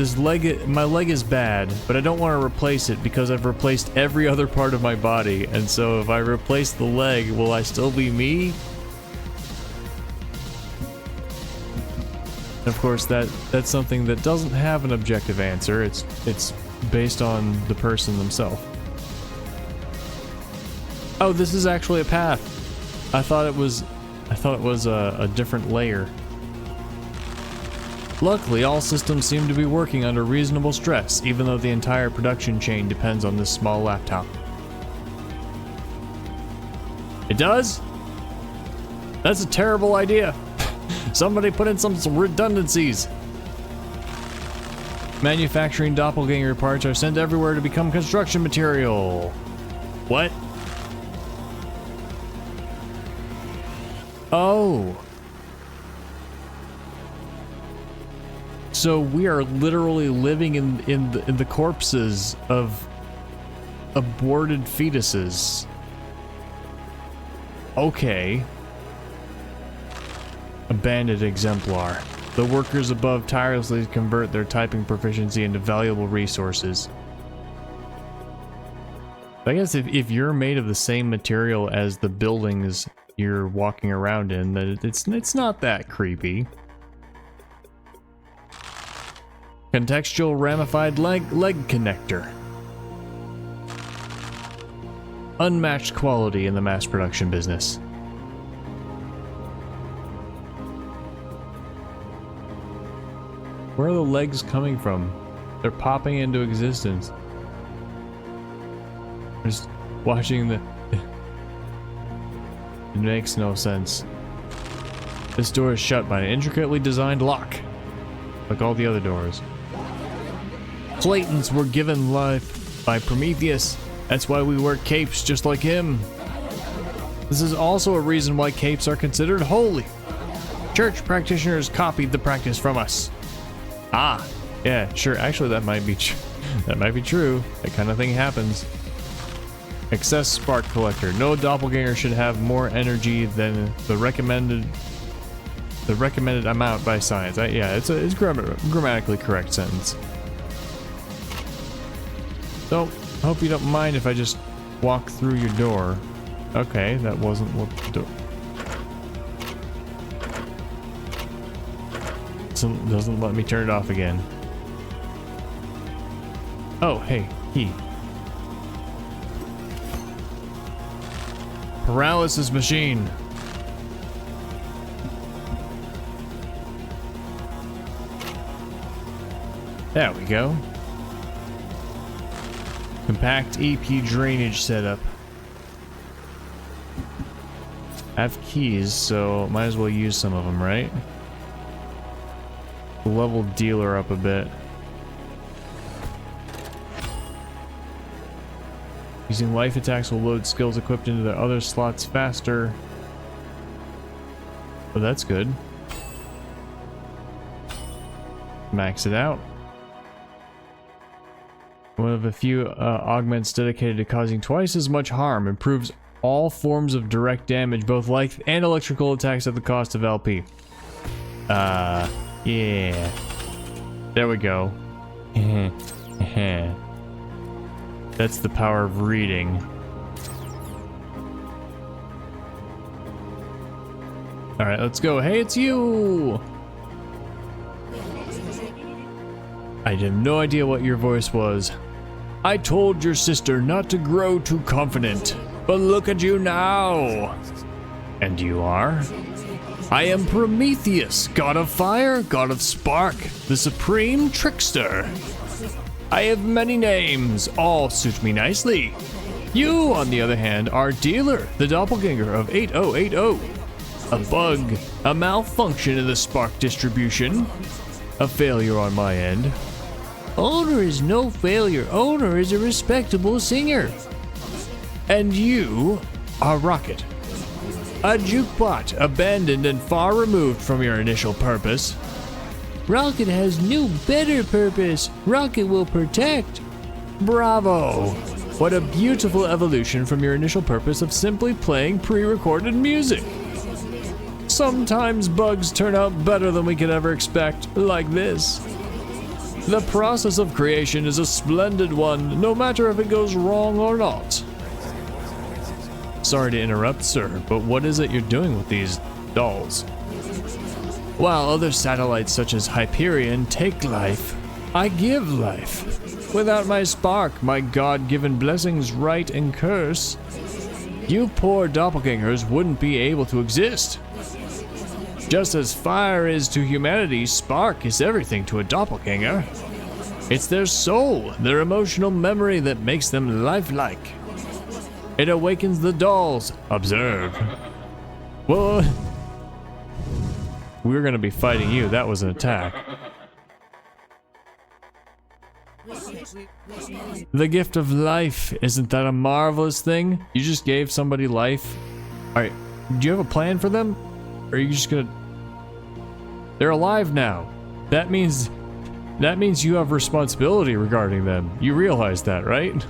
Speaker 1: my leg is bad, but I don't want to replace it because I've replaced every other part of my body, and so if I replace the leg, will I still be me? Of course, that's something that doesn't have an objective answer. It's based on the person themselves. Oh, this is actually a path. I thought it was a different layer. Luckily, all systems seem to be working under reasonable stress, even though the entire production chain depends on this small laptop. It does? That's a terrible idea. Somebody put in some redundancies. Manufacturing doppelganger parts are sent everywhere to become construction material. What? Oh. So we are literally living in the corpses of aborted fetuses. Okay. A bandit exemplar. The workers above tirelessly convert their typing proficiency into valuable resources. I guess if you're made of the same material as the buildings you're walking around in, that it's not that creepy. Contextual ramified leg connector. Unmatched quality in the mass production business. Where are the legs coming from? They're popping into existence. Just watching the... It makes no sense. This door is shut by an intricately designed lock, like all the other doors. Claytons were given life by Prometheus. That's why we wear capes just like him. This is also a reason why capes are considered holy. Church practitioners copied the practice from us. Ah, yeah, sure. Actually, that might be that might be true. That kind of thing happens. Excess spark collector. No doppelganger should have more energy than the recommended amount by science. Yeah, it's a grammatically correct sentence. So, I hope you don't mind if I just walk through your door. Okay, that wasn't what the door... Doesn't let me turn it off again. Oh, hey, key. Paralysis machine. There we go. Compact EP drainage setup. I have keys, so might as well use some of them, right? Level dealer up a bit. Using life attacks will load skills equipped into the other slots faster. Oh, that's good. Max it out. One of a few augments dedicated to causing twice as much harm. Improves all forms of direct damage, both life and electrical attacks at the cost of LP. Yeah. There we go. That's the power of reading. Alright, let's go. Hey, it's you! I have no idea what your voice was. I told your sister not to grow too confident, But look at you now. And you are? I am Prometheus, god of fire, god of spark, the supreme trickster. I have many names, all suit me nicely. You, on the other hand, are Dealer, the doppelganger of 8080. A bug, a malfunction in the spark distribution, a failure on my end.
Speaker 2: Owner is no failure. Owner is a respectable singer.
Speaker 1: And you are Rocket, a jukebot abandoned and far removed from your initial purpose.
Speaker 2: Rocket has new, better purpose. Rocket will protect.
Speaker 1: Bravo! What a beautiful evolution from your initial purpose of simply playing pre-recorded music. Sometimes bugs turn out better than we could ever expect, like this. The process of creation is a splendid one, no matter if it goes wrong or not. Sorry to interrupt, sir, but what is it you're doing with these dolls? While other satellites such as Hyperion take life, I give life. Without my spark, my God-given blessings, right and curse, you poor doppelgangers wouldn't be able to exist. Just as fire is to humanity, spark is everything to a doppelganger. It's their soul, their emotional memory that makes them lifelike. It awakens the dolls. Observe. Well, we were gonna be fighting you. That was an attack. The gift of life, isn't that a marvelous thing? You just gave somebody life. Alright, do you have a plan for them? Or are you just gonna... They're alive now. That means you have responsibility regarding them. You realize that, right?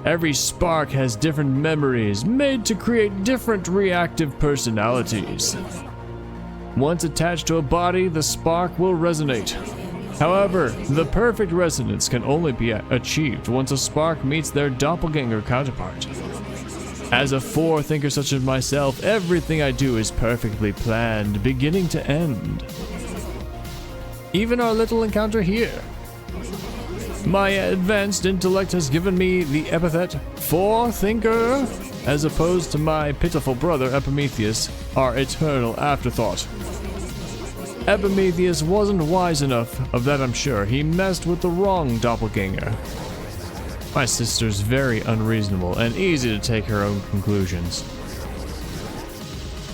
Speaker 1: Every spark has different memories, made to create different reactive personalities. Once attached to a body, the spark will resonate. However, the perfect resonance can only be achieved once a spark meets their doppelganger counterpart. As a forethinker such as myself, everything I do is perfectly planned, beginning to end. Even our little encounter here. My advanced intellect has given me the epithet forethinker, as opposed to my pitiful brother Epimetheus, our eternal afterthought. Epimetheus wasn't wise enough, of that I'm sure. He messed with the wrong doppelganger. My sister's very unreasonable and easy to take her own conclusions.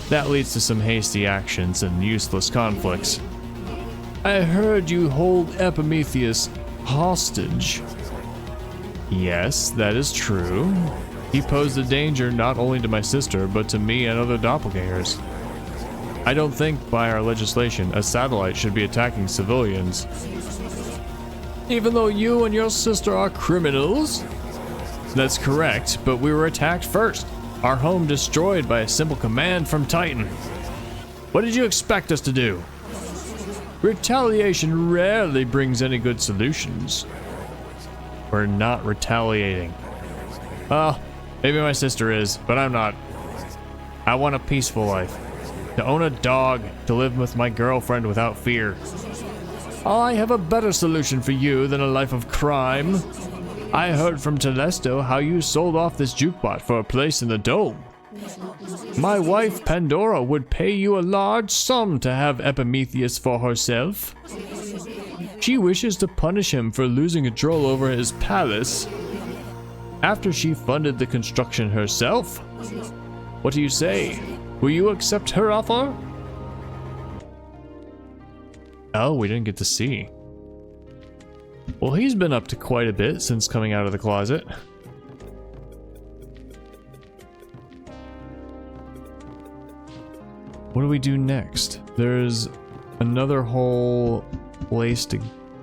Speaker 1: That leads to some hasty actions and useless conflicts. I heard you hold Epimetheus hostage. Yes, that is true. He posed a danger not only to my sister, but to me and other doppelgangers. I don't think, by our legislation, a satellite should be attacking civilians. Even though you and your sister are criminals? That's correct, but we were attacked first. Our home destroyed by a simple command from Titan. What did you expect us to do? Retaliation rarely brings any good solutions. We're not retaliating. Well, maybe my sister is, but I'm not. I want a peaceful life. To own a dog, to live with my girlfriend without fear. I have a better solution for you than a life of crime. I heard from Telesto how you sold off this jukebot for a place in the dome. My wife Pandora would pay you a large sum to have Epimetheus for herself. She wishes to punish him for losing control over his palace after she funded the construction herself. What do you say? Will you accept her offer? Oh, we didn't get to see. Well, he's been up to quite a bit since coming out of the closet. What do we do next? There's another whole place to...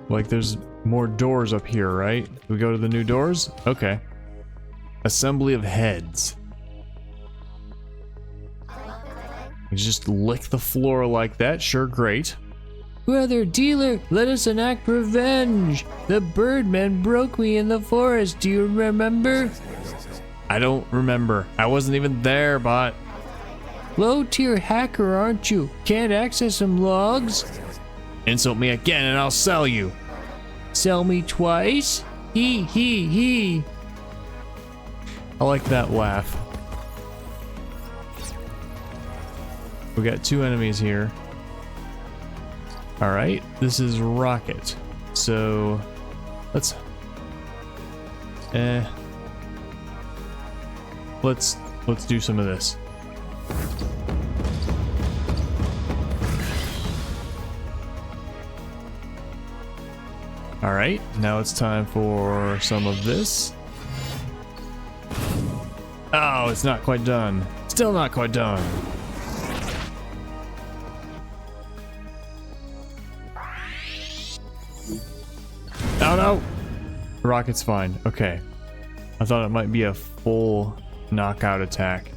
Speaker 1: Like, there's more doors up here, right? We go to the new doors? Okay. Assembly of heads. You just lick the floor like that? Sure, great.
Speaker 2: Brother Dealer, let us enact revenge. The birdman broke me in the forest. Do you remember?
Speaker 1: I don't remember. I wasn't even there, bot.
Speaker 2: Low-tier hacker, aren't you? Can't access some logs?
Speaker 1: Insult me again and I'll sell you.
Speaker 2: Sell me twice? He.
Speaker 1: I like that laugh. We got 2 enemies here. All right, this is Rocket. So let's do some of this. All right, now it's time for some of this. Oh, it's not quite done. Still not quite done. Oh no! The rocket's fine. Okay. I thought it might be a full knockout attack.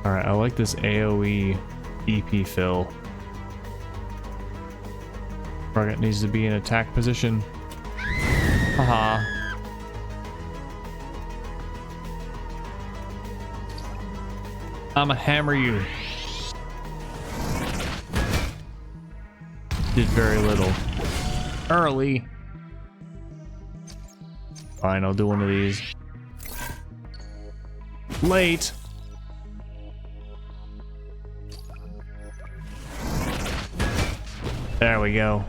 Speaker 1: Alright, I like this AoE EP fill. Rocket needs to be in attack position. Haha. I'ma hammer you. Did very little. Early. Fine, I'll do one of these. Late. There we go.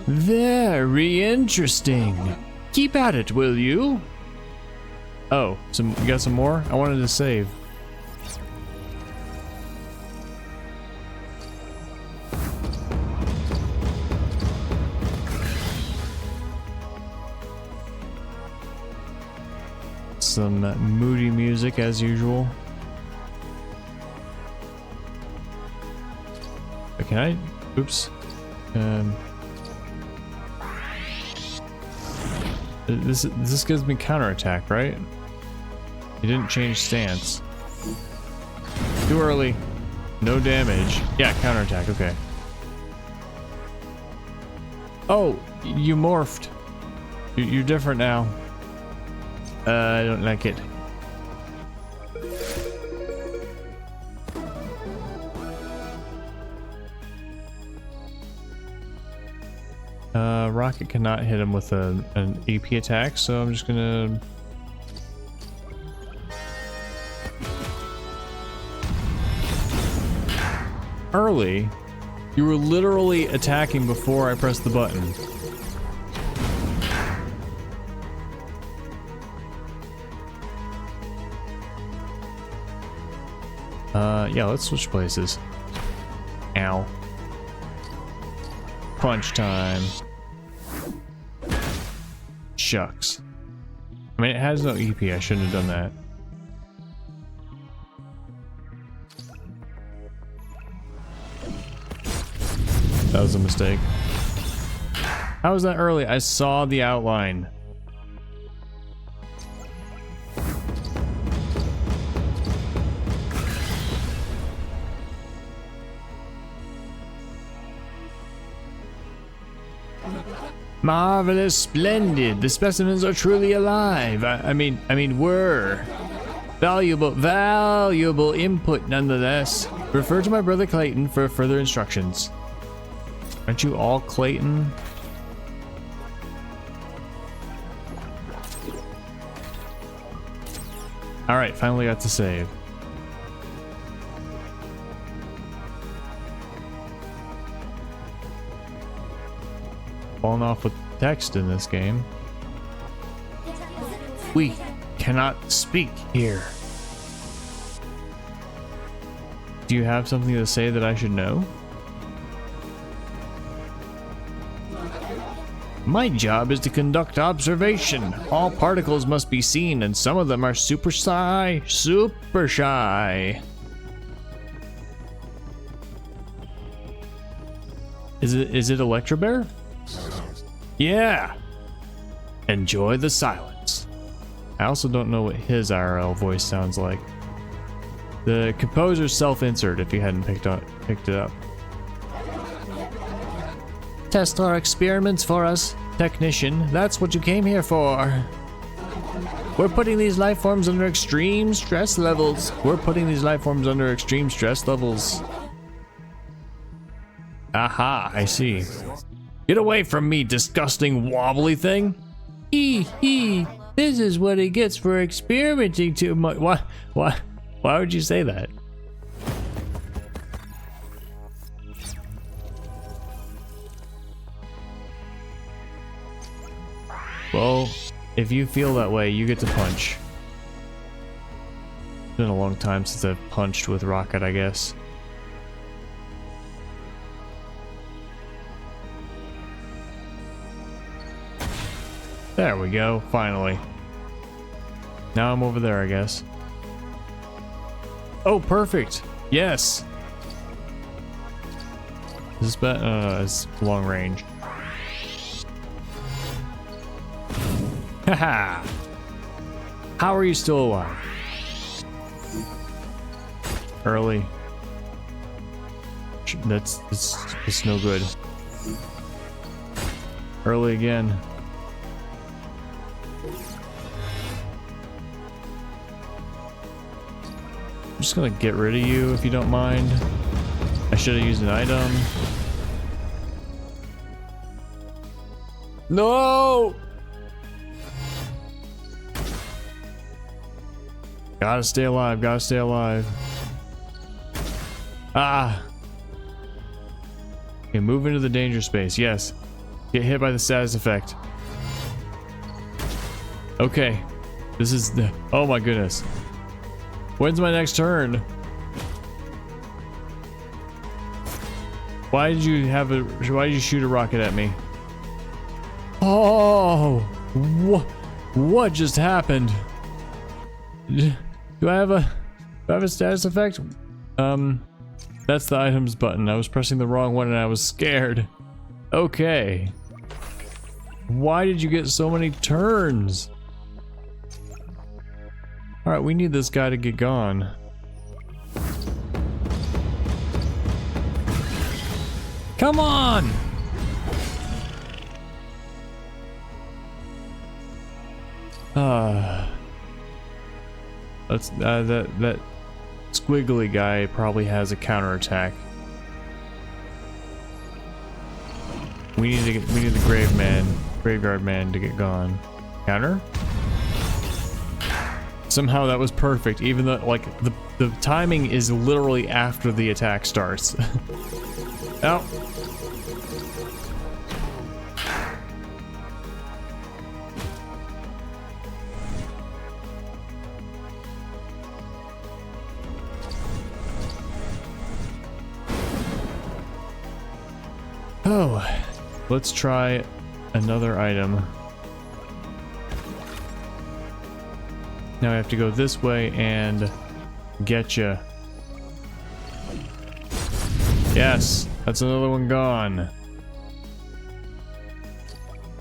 Speaker 1: Very interesting. Keep at it, will you? Oh, you got some more? I wanted to save. Some moody music as usual. Can I? Oops. This gives me counterattack, right? He didn't change stance. Too early. No damage. Yeah, counterattack, okay. Oh, you morphed. You're different now. I don't like it. Rocket cannot hit him with an AP attack, so I'm just gonna... Early? You were literally attacking before I pressed the button. Yeah, let's switch places. Ow. Punch time. Shucks. I mean, it has no EP. I shouldn't have done that. That was a mistake. How was that early? I saw the outline. Marvelous, splendid. The specimens are truly alive. I mean, were. Valuable input nonetheless. Refer to my brother Clayton for further instructions. Aren't you all Clayton? Alright, finally got to save. Falling off with text in this game. We cannot speak here. Do you have something to say that I should know? My job is to conduct observation. All particles must be seen, and some of them are super shy. Super shy. Is it Electrobear? Yeah. Enjoy the silence. I also don't know what his IRL voice sounds like. The composer's self-insert if you hadn't picked it up. Test our experiments for us, technician. That's what you came here for. We're putting these life forms under extreme stress levels. We're putting these life forms under extreme stress levels. Aha, I see. Get away from me, disgusting wobbly thing.
Speaker 2: This is what he gets for experimenting too much.
Speaker 1: Why would you say that? Well, if you feel that way, you get to punch. It's been a long time since I've punched with Rocket, I guess. There we go, finally. Now I'm over there, I guess. Oh, perfect! Yes! Is this it's long range. Haha! How are you still alive? Early. It's no good. Early again. I'm just gonna get rid of you if you don't mind. I should have used an item. No! Gotta stay alive, gotta stay alive. Ah! Okay, move into the danger space, yes. Get hit by the status effect. Okay. This is the... Oh my goodness. When's my next turn? Why did you shoot a rocket at me? Oh! What just happened? Do I have a status effect? That's the items button. I was pressing the wrong one and I was scared. Okay. Why did you get so many turns? Alright, we need this guy to get gone. Come on! That squiggly guy probably has a counterattack. We need the graveyard man to get gone. Counter? Somehow that was perfect, even though like the timing is literally after the attack starts. Oh. Oh, let's try another item. Now I have to go this way and getcha. Yes, that's another one gone.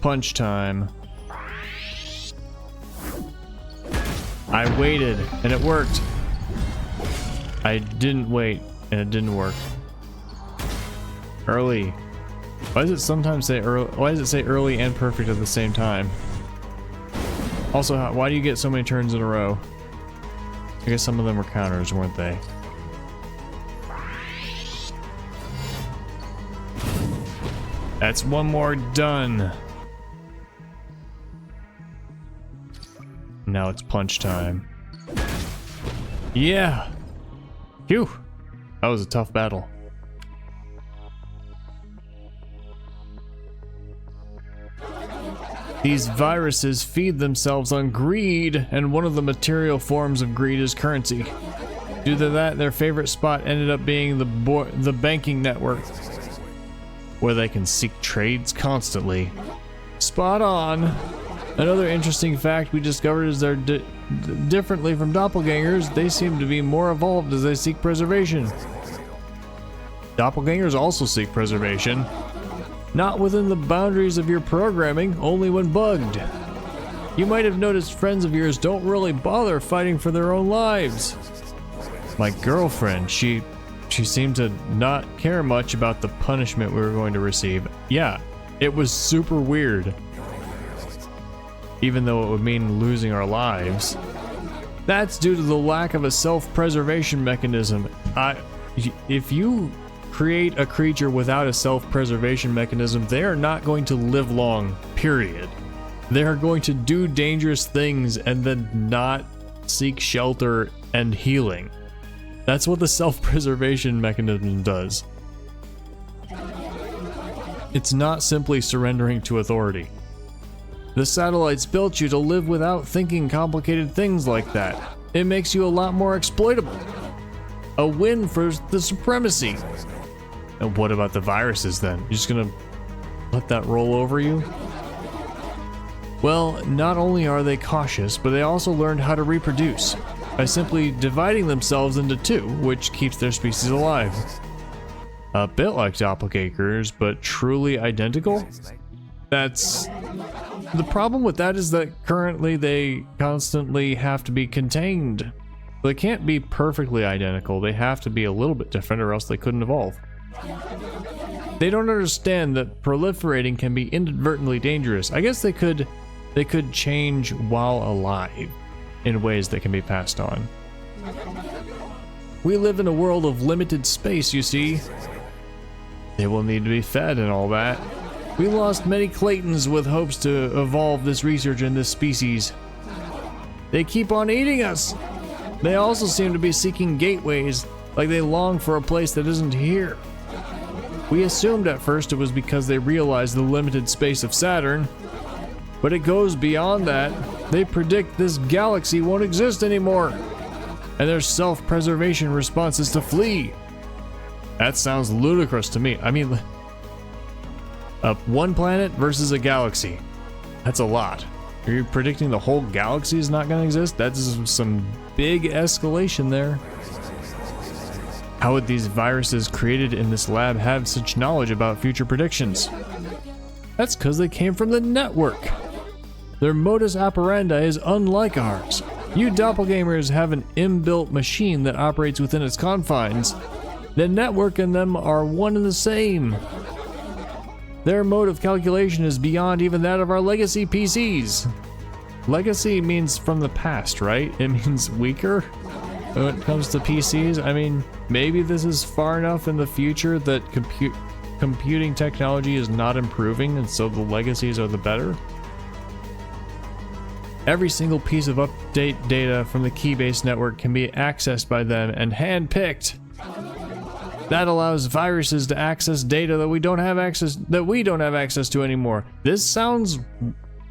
Speaker 1: Punch time. I waited and it worked. I didn't wait and it didn't work. Early. Why does it sometimes say early? Why does it say early and perfect at the same time? Also, why do you get so many turns in a row? I guess some of them were counters, weren't they? That's one more done. Now it's punch time. Yeah! Phew! That was a tough battle. These viruses feed themselves on greed, and one of the material forms of greed is currency. Due to that, their favorite spot ended up being the banking network, where they can seek trades constantly. Spot on! Another interesting fact we discovered is they're differently from doppelgangers, they seem to be more evolved as they seek preservation. Doppelgangers also seek preservation. Not within the boundaries of your programming, only when bugged. You might have noticed friends of yours don't really bother fighting for their own lives. My girlfriend, she seemed to not care much about the punishment we were going to receive. Yeah, it was super weird. even though it would mean losing our lives. That's due to the lack of a self-preservation mechanism. If you create a creature without a self-preservation mechanism, they are not going to live long, period. They are going to do dangerous things and then not seek shelter and healing. That's what the self-preservation mechanism does. It's not simply surrendering to authority. The satellites built you to live without thinking complicated things like that. It makes you a lot more exploitable. A win for the supremacy. And what about the viruses then? You're just gonna let that roll over you? Well, not only are they cautious, but they also learned how to reproduce by simply dividing themselves into two, which keeps their species alive. A bit like doppelgangers, but truly identical? That's... The problem with that is that currently they constantly have to be contained. They can't be perfectly identical, they have to be a little bit different or else they couldn't evolve. They don't understand that proliferating can be inadvertently dangerous. I guess they could change while alive in ways that can be passed on. We live in a world of limited space, you see. They will need to be fed and all that. We lost many Claytons with hopes to evolve this research in this species. They keep on eating us. They also seem to be seeking gateways, like they long for a place that isn't here. We assumed at first it was because they realized the limited space of Saturn, but it goes beyond that. They predict this galaxy won't exist anymore, and their self-preservation response is to flee. That sounds ludicrous to me. I mean, one planet versus a galaxy. That's a lot. Are you predicting the whole galaxy is not going to exist? That's some big escalation there. How would these viruses created in this lab have such knowledge about future predictions? That's because they came from the network. Their modus operandi is unlike ours. You doppelgangers have an inbuilt machine that operates within its confines. The network and them are one and the same. Their mode of calculation is beyond even that of our legacy PCs. Legacy means from the past, right? It means weaker when it comes to PCs. I mean, maybe this is far enough in the future that computing technology is not improving, and so the legacies are the better. Every single piece of update data from the Keybase network can be accessed by them and handpicked. That allows viruses to access data that we don't have access to anymore. This sounds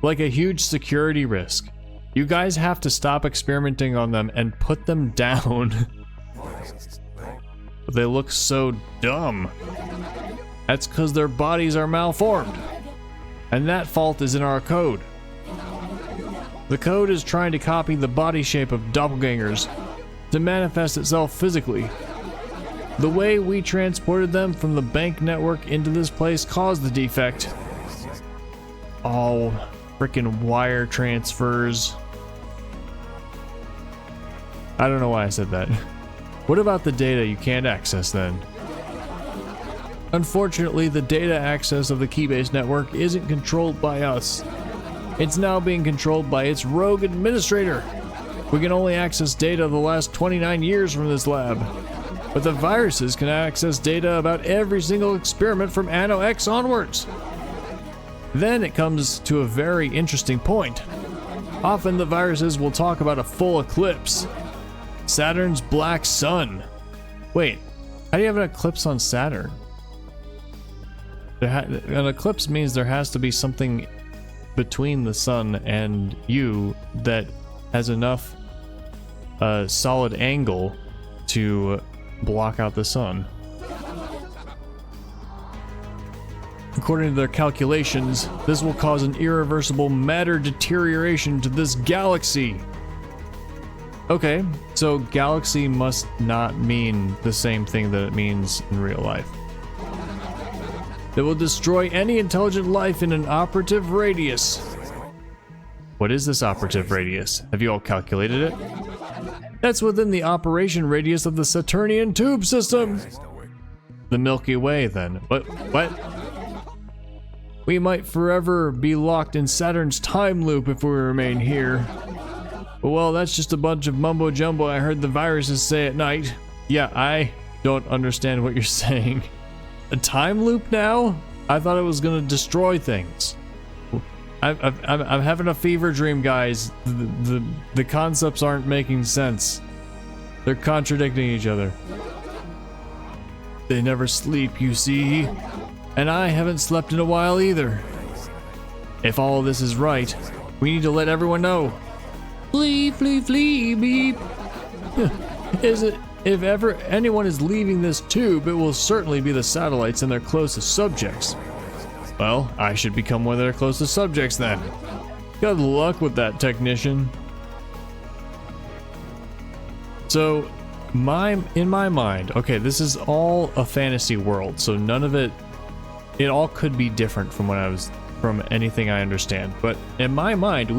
Speaker 1: like a huge security risk. You guys have to stop experimenting on them and put them down. But they look so dumb. That's because their bodies are malformed. And that fault is in our code. The code is trying to copy the body shape of doppelgangers to manifest itself physically. The way we transported them from the bank network into this place caused the defect. Oh, frickin' wire transfers. I don't know why I said that. What about the data you can't access then? Unfortunately, the data access of the Keybase network isn't controlled by us. It's now being controlled by its rogue administrator. We can only access data of the last 29 years from this lab. But the viruses can access data about every single experiment from Anno X onwards. Then it comes to a very interesting point. Often the viruses will talk about a full eclipse. Saturn's black sun. Wait, how do you have an eclipse on Saturn? An eclipse means there has to be something between the sun and you that has enough solid angle to block out the sun. According to their calculations, this will cause an irreversible matter deterioration to this galaxy. Okay, so galaxy must not mean the same thing that it means in real life. It will destroy any intelligent life in an operative radius. What is this operative radius? Have you all calculated it? That's within the operation radius of the Saturnian tube system. The Milky Way, then. What? We might forever be locked in Saturn's time loop if we remain here. Well, that's just a bunch of mumbo jumbo I heard the viruses say at night. Yeah, I don't understand what you're saying. A time loop now? I thought it was gonna destroy things. I'm having a fever dream, guys. The concepts aren't making sense. They're contradicting each other. They never sleep, you see. And I haven't slept in a while either. If all of this is right, we need to let everyone know. Flee, flee, flee, beep. If ever anyone is leaving this tube, it will certainly be the satellites and their closest subjects. Well, I should become one of their closest subjects then. Good luck with that, technician. So, in my mind, okay, this is all a fantasy world, so none of it all could be different from from anything I understand. But in my mind,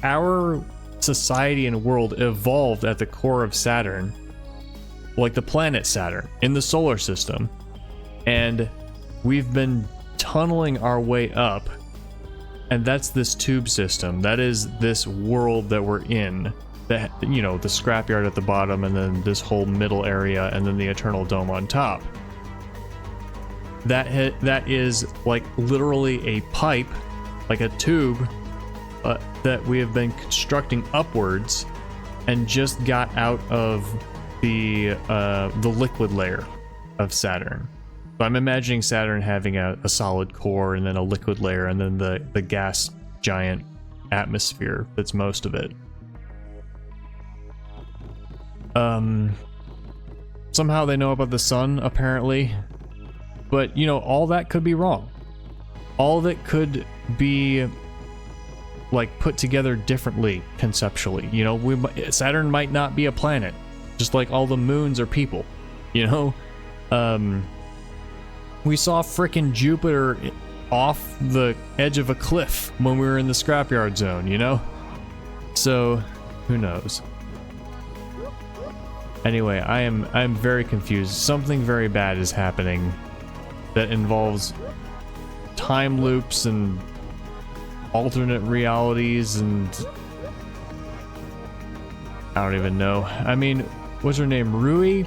Speaker 1: our society and world evolved at the core of Saturn, like the planet Saturn in the solar system, and we've been tunneling our way up, and that's this tube system. That is this world that we're in. That, you know, the scrapyard at the bottom, and then this whole middle area, and then the Eternal Dome on top. That is like literally a pipe, like a tube, that we have been constructing upwards, and just got out of the liquid layer of Saturn. So I'm imagining Saturn having a solid core, and then a liquid layer, and then the gas giant atmosphere that's most of it. Somehow they know about the sun, apparently, but you know, all that could be wrong. All of it could be like put together differently conceptually. You know, Saturn might not be a planet, just like all the moons are people. You know, we saw frickin' Jupiter off the edge of a cliff when we were in the scrapyard zone. You know, so who knows? Anyway, I'm very confused. Something very bad is happening that involves time loops and alternate realities, and I don't even know. I mean, what's her name? Rui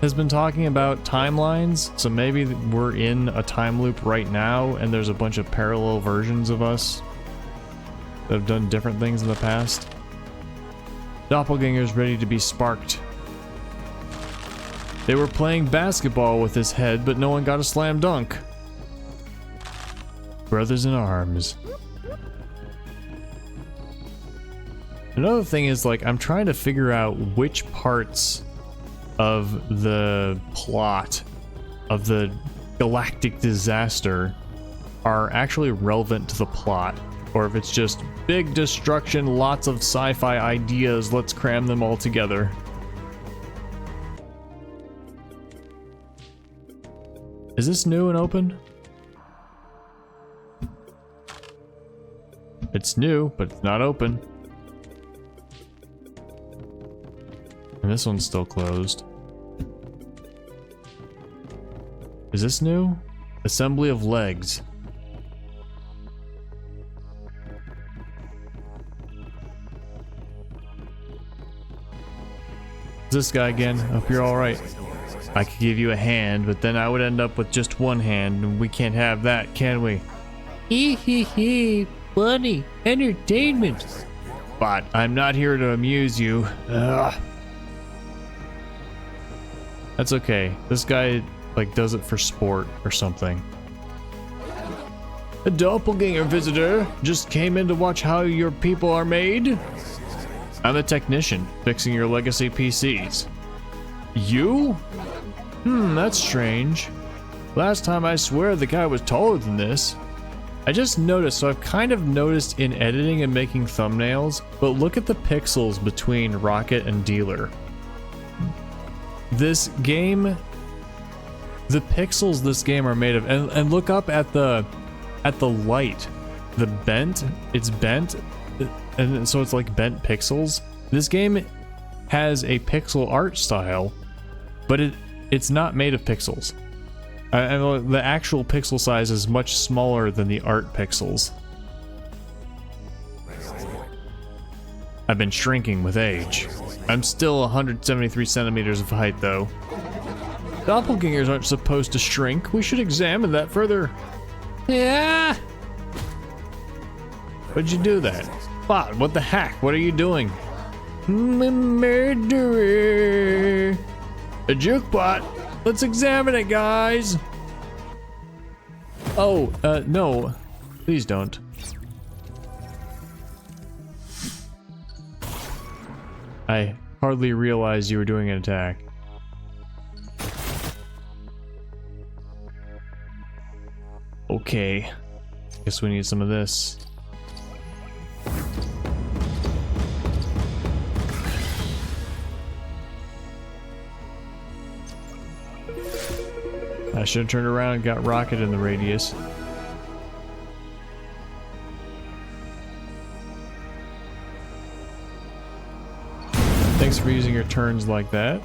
Speaker 1: has been talking about timelines, so maybe we're in a time loop right now, and there's a bunch of parallel versions of us that have done different things in the past. Doppelganger's ready to be sparked. They were playing basketball with his head, but no one got a slam dunk. Brothers in arms. Another thing is, like, I'm trying to figure out which parts of the plot of the galactic disaster are actually relevant to the plot, or if it's just big destruction, lots of sci-fi ideas, let's cram them all together. Is this new and open? It's new, but it's not open. And this one's still closed. Is this new? Assembly of legs. This guy again. Hope you're alright. I could give you a hand, but then I would end up with just one hand, and we can't have that, can we?
Speaker 2: Hee hee hee, funny, entertainment.
Speaker 1: But I'm not here to amuse you. Ugh. That's okay. This guy, like, does it for sport or something. A doppelganger visitor just came in to watch how your people are made. I'm a technician, fixing your legacy PCs. You? That's strange. Last time I swear the guy was taller than this. I just noticed, so I've kind of noticed in editing and making thumbnails, but look at the pixels between Rocket and Dealer. This game, the pixels this game are made of, and look up at the light. It's bent, and so it's like bent pixels. This game has a pixel art style, but it's not made of pixels. The actual pixel size is much smaller than the art pixels. I've been shrinking with age. I'm still 173 centimeters of height, though. Doppelgangers aren't supposed to shrink. We should examine that further. Yeah! What'd you do that? Bot, what the heck? What are you doing? Murderer! A jukebot! Let's examine it, guys! Oh, no. Please don't. I hardly realized you were doing an attack. Okay. Guess we need some of this. I should have turned around and got rocket in the radius. Thanks for using your turns like that.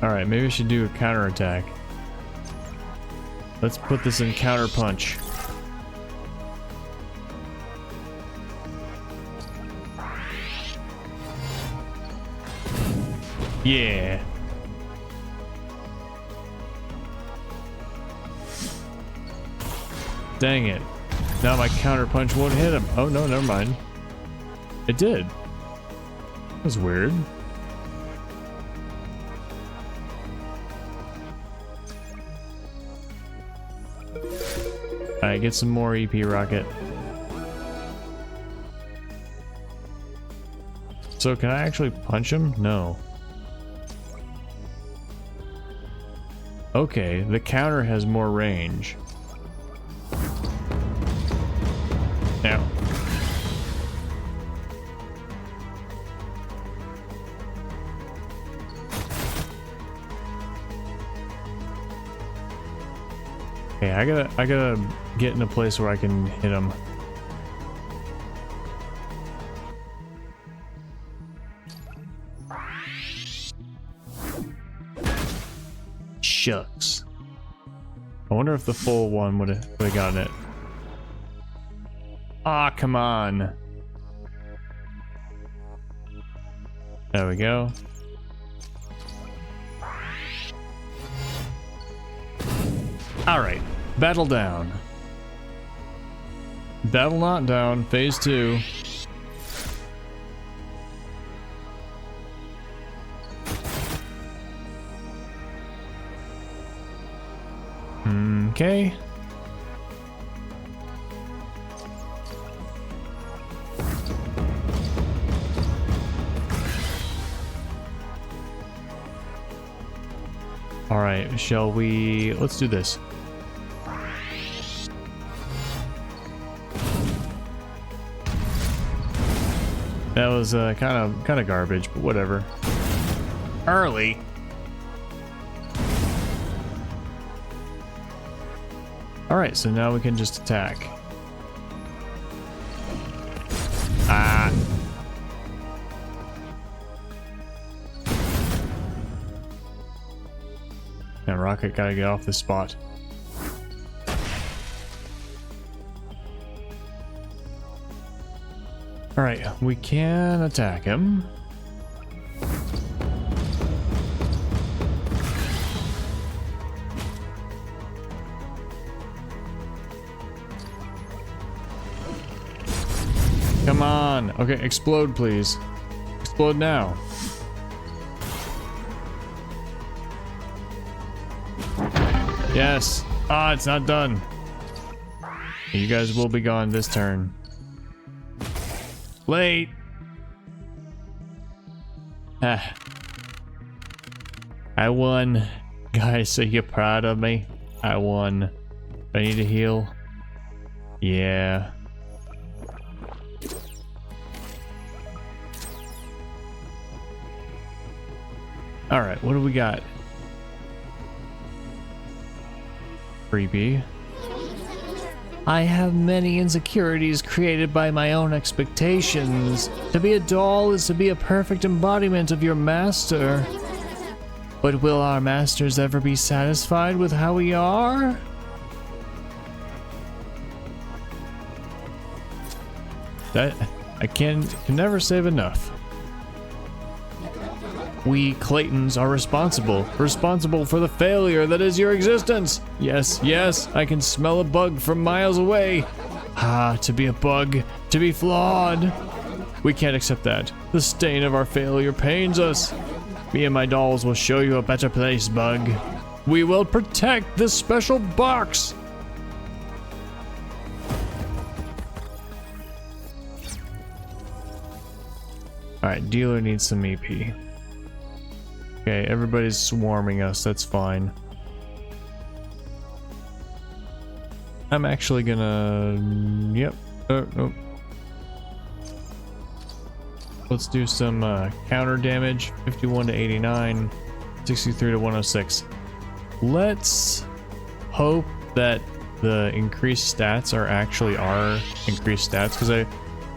Speaker 1: Alright, maybe I should do a counterattack. Let's put this in counter punch. Yeah. Dang it. Now my counter punch won't hit him. Oh no, never mind. It did. That was weird. Alright, get some more EP rocket. So can I actually punch him? No. Okay, the counter has more range. Now. Okay, I gotta get in a place where I can hit him. Shucks. I wonder if the full one would have gotten it. Ah, come on. There we go. Alright, battle down. Battle not down, phase 2. Okay. All right, shall we? Let's do this. That was kind of garbage, but whatever. Early. All right, so now we can just attack. Ah. And Rocket gotta get off this spot. All right, we can attack him. Come on. Okay, explode, please. Explode now. Yes. Ah, it's not done. You guys will be gone this turn. Late. Ah. I won. Guys, are you proud of me? I won. Do I need to heal? Yeah. Alright, what do we got? Creepy. I have many insecurities created by my own expectations. To be a doll is to be a perfect embodiment of your master. But will our masters ever be satisfied with how we are? That I can never save enough. We Claytons are responsible for the failure that is your existence. Yes, yes, I can smell a bug from miles away. Ah, to be a bug, to be flawed. We can't accept that. The stain of our failure pains us. Me and my dolls will show you a better place, Bug. We will protect this special box. Alright, dealer needs some EP. Okay, everybody's swarming us, that's fine. I'm actually gonna... Yep. Oh. Let's do some counter damage. 51 to 89, 63 to 106. Let's hope that the increased stats are actually our increased stats, because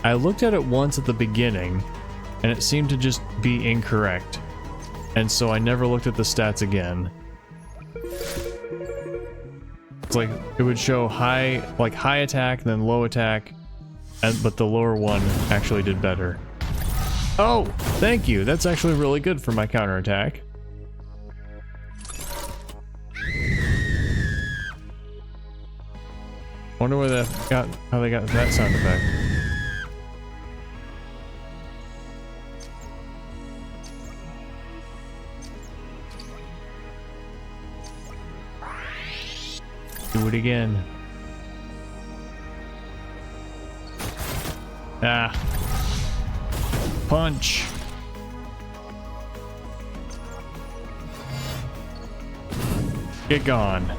Speaker 1: I looked at it once at the beginning and it seemed to just be incorrect. And so I never looked at the stats again. It's like it would show high attack and then low attack, but the lower one actually did better. Oh, thank you. That's actually really good for my counterattack. Wonder where how they got that sound effect. Do it again. Ah. Punch. Get gone.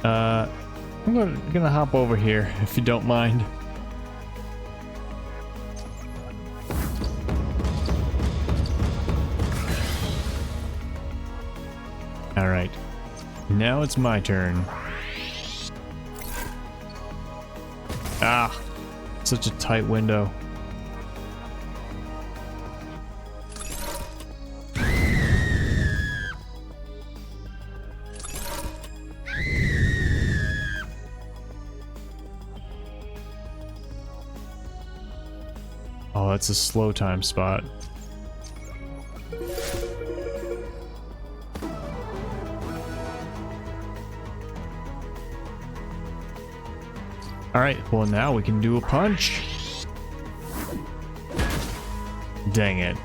Speaker 1: I'm gonna hop over here if you don't mind. All right, now it's my turn. Ah, such a tight window. Oh, that's a slow time spot. Alright, well now we can do a punch. Dang it.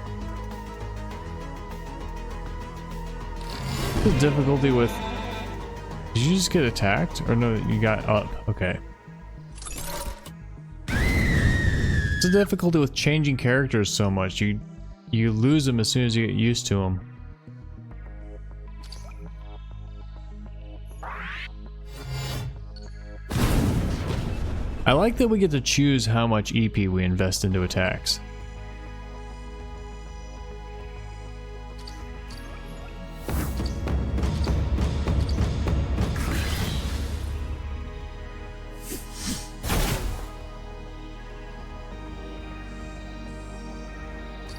Speaker 1: The difficulty with... Did you just get attacked? Or no, you got up. Okay. It's the difficulty with changing characters so much. You lose them as soon as you get used to them. I like that we get to choose how much EP we invest into attacks.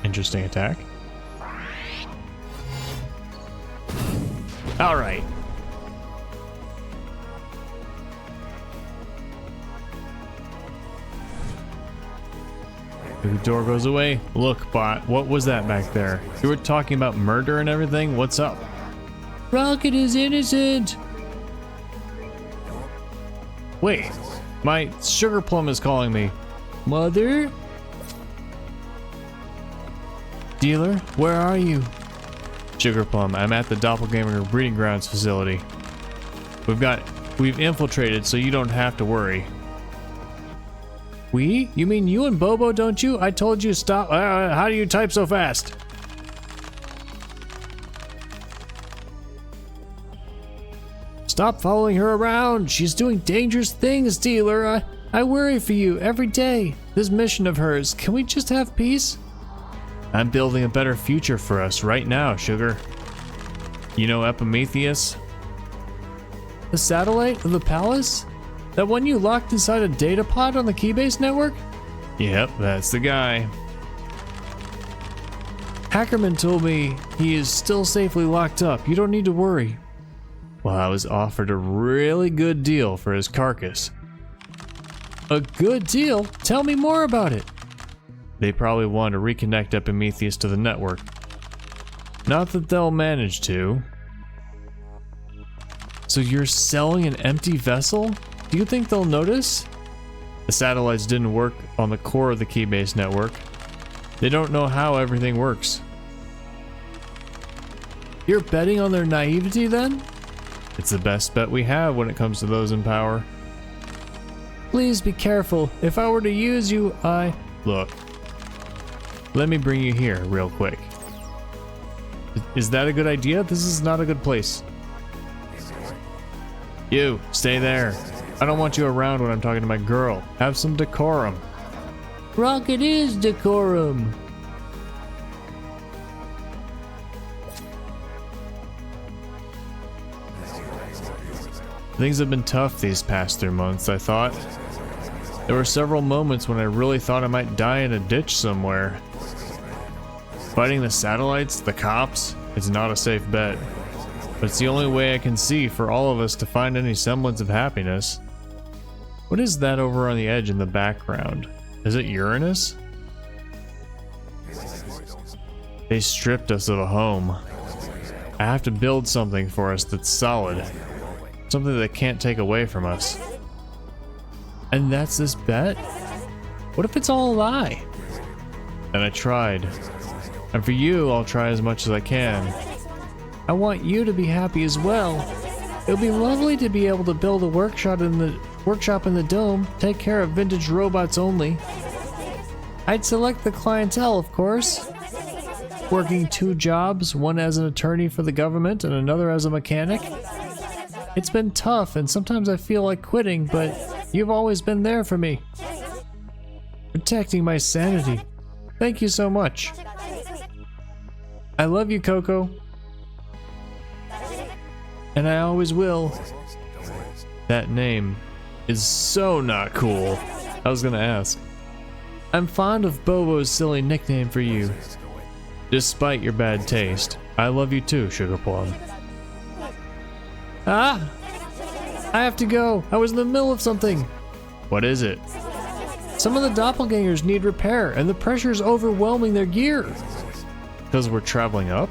Speaker 1: Interesting attack. All right. The door goes away. Look, bot, what was that back there? You were talking about murder and everything? What's up? Rocket is innocent. Wait, my sugar plum is calling me. Mother? Dealer, where are you? Sugar plum, I'm at the doppelganger breeding grounds facility. We've infiltrated, so you don't have to worry. We? You mean you and Bobo, don't you? I told you stop. How do you type so fast? Stop following her around. She's doing dangerous things, dealer. I worry for you every day. This mission of hers, can we just have peace? I'm building a better future for us right now, Sugar. You know Epimetheus? The satellite of the palace? That one you locked inside a data pod on the Keybase network? Yep, that's the guy. Hackerman told me he is still safely locked up. You don't need to worry. Well, I was offered a really good deal for his carcass. A good deal? Tell me more about it. They probably want to reconnect Epimetheus to the network. Not that they'll manage to. So you're selling an empty vessel? Do you think they'll notice? The satellites didn't work on the core of the Keybase network. They don't know how everything works. You're betting on their naivety then? It's the best bet we have when it comes to those in power. Please be careful. If I were to use you, Look. Let me bring you here real quick. Is that a good idea? This is not a good place. You, stay there. I don't want you around when I'm talking to my girl. Have some decorum. Rocket is decorum. Things have been tough these past 3 months, I thought. There were several moments when I really thought I might die in a ditch somewhere. Fighting the satellites, the cops, it's not a safe bet. But it's the only way I can see for all of us to find any semblance of happiness. What is that over on the edge in the background? Is it Uranus? They stripped us of a home. I have to build something for us that's solid. Something they can't take away from us. And that's this bet? What if it's all a lie? And I tried. And for you, I'll try as much as I can. I want you to be happy as well. It would be lovely to be able to build a workshop in the dome, take care of vintage robots only. I'd select the clientele, of course. Working 2 jobs, one as an attorney for the government and another as a mechanic. It's been tough and sometimes I feel like quitting, but you've always been there for me. Protecting my sanity. Thank you so much. I love you, Coco. And I always will. That name is so not cool. I was gonna ask. I'm fond of Bobo's silly nickname for you. Despite your bad taste, I love you too, Sugar Plum. Ah! I have to go. I was in the middle of something. What is it? Some of the doppelgangers need repair, and the pressure's overwhelming their gear. Because we're traveling up?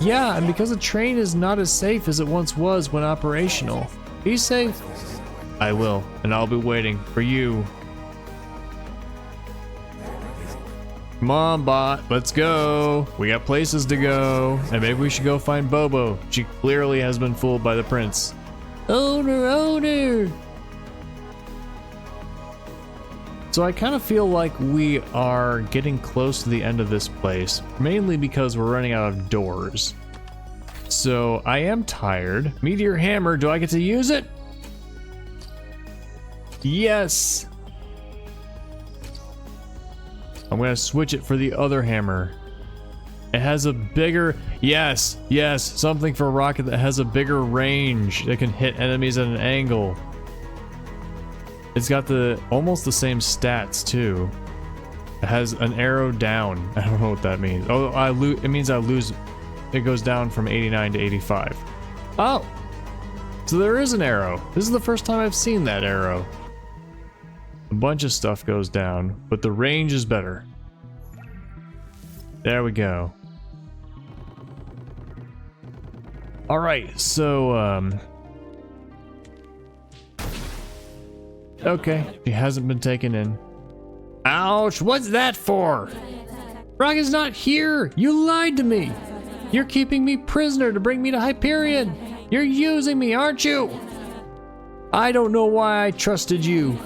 Speaker 1: Yeah, and because the train is not as safe as it once was when operational. Be safe. I will, and I'll be waiting for you. Come on, bot, let's go. We got places to go, and maybe we should go find Bobo. She clearly has been fooled by the prince. Owner. So I kind of feel like we are getting close to the end of this place, mainly because we're running out of doors. So I am tired. Meteor hammer, do I get to use it? Yes. I'm gonna switch it for the other hammer. It has a bigger, yes, something for a rocket that has a bigger range that can hit enemies at an angle. It's got almost the same stats too. It has an arrow down. I don't know what that means. Oh, it means I lose. It goes down from 89 to 85. Oh, so there is an arrow. This is the first time I've seen that arrow. A bunch of stuff goes down, but the range is better. There we go. All right, so okay, he hasn't been taken in. Ouch, what's that for? Rocket's not here! You lied to me! You're keeping me prisoner to bring me to Hyperion! You're using me, aren't you? I don't know why I trusted you.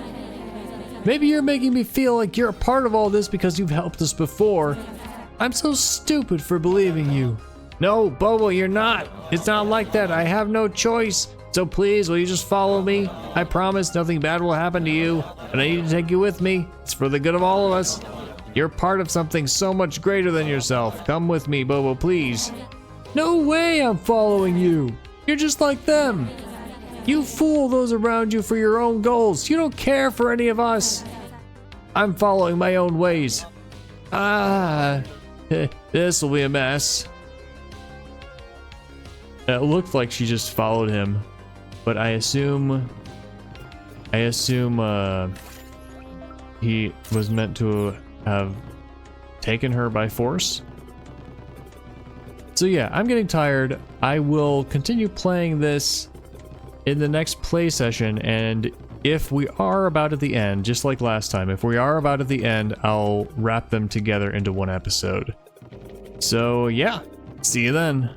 Speaker 1: Maybe you're making me feel like you're a part of all this because you've helped us before. I'm so stupid for believing you. No, Bobo, you're not. It's not like that. I have no choice. So please, will you just follow me? I promise nothing bad will happen to you, and I need to take you with me. It's for the good of all of us. You're part of something so much greater than yourself. Come with me, Bobo, please. No way I'm following you. You're just like them. You fool those around you for your own goals. You don't care for any of us. I'm following my own ways. Ah, this will be a mess. It looked like she just followed him, but I assume he was meant to have taken her by force. So yeah, I'm getting tired. I will continue playing this in the next play session, and if we are about at the end, just like last time, if we are about at the end, I'll wrap them together into one episode. So yeah, see you then.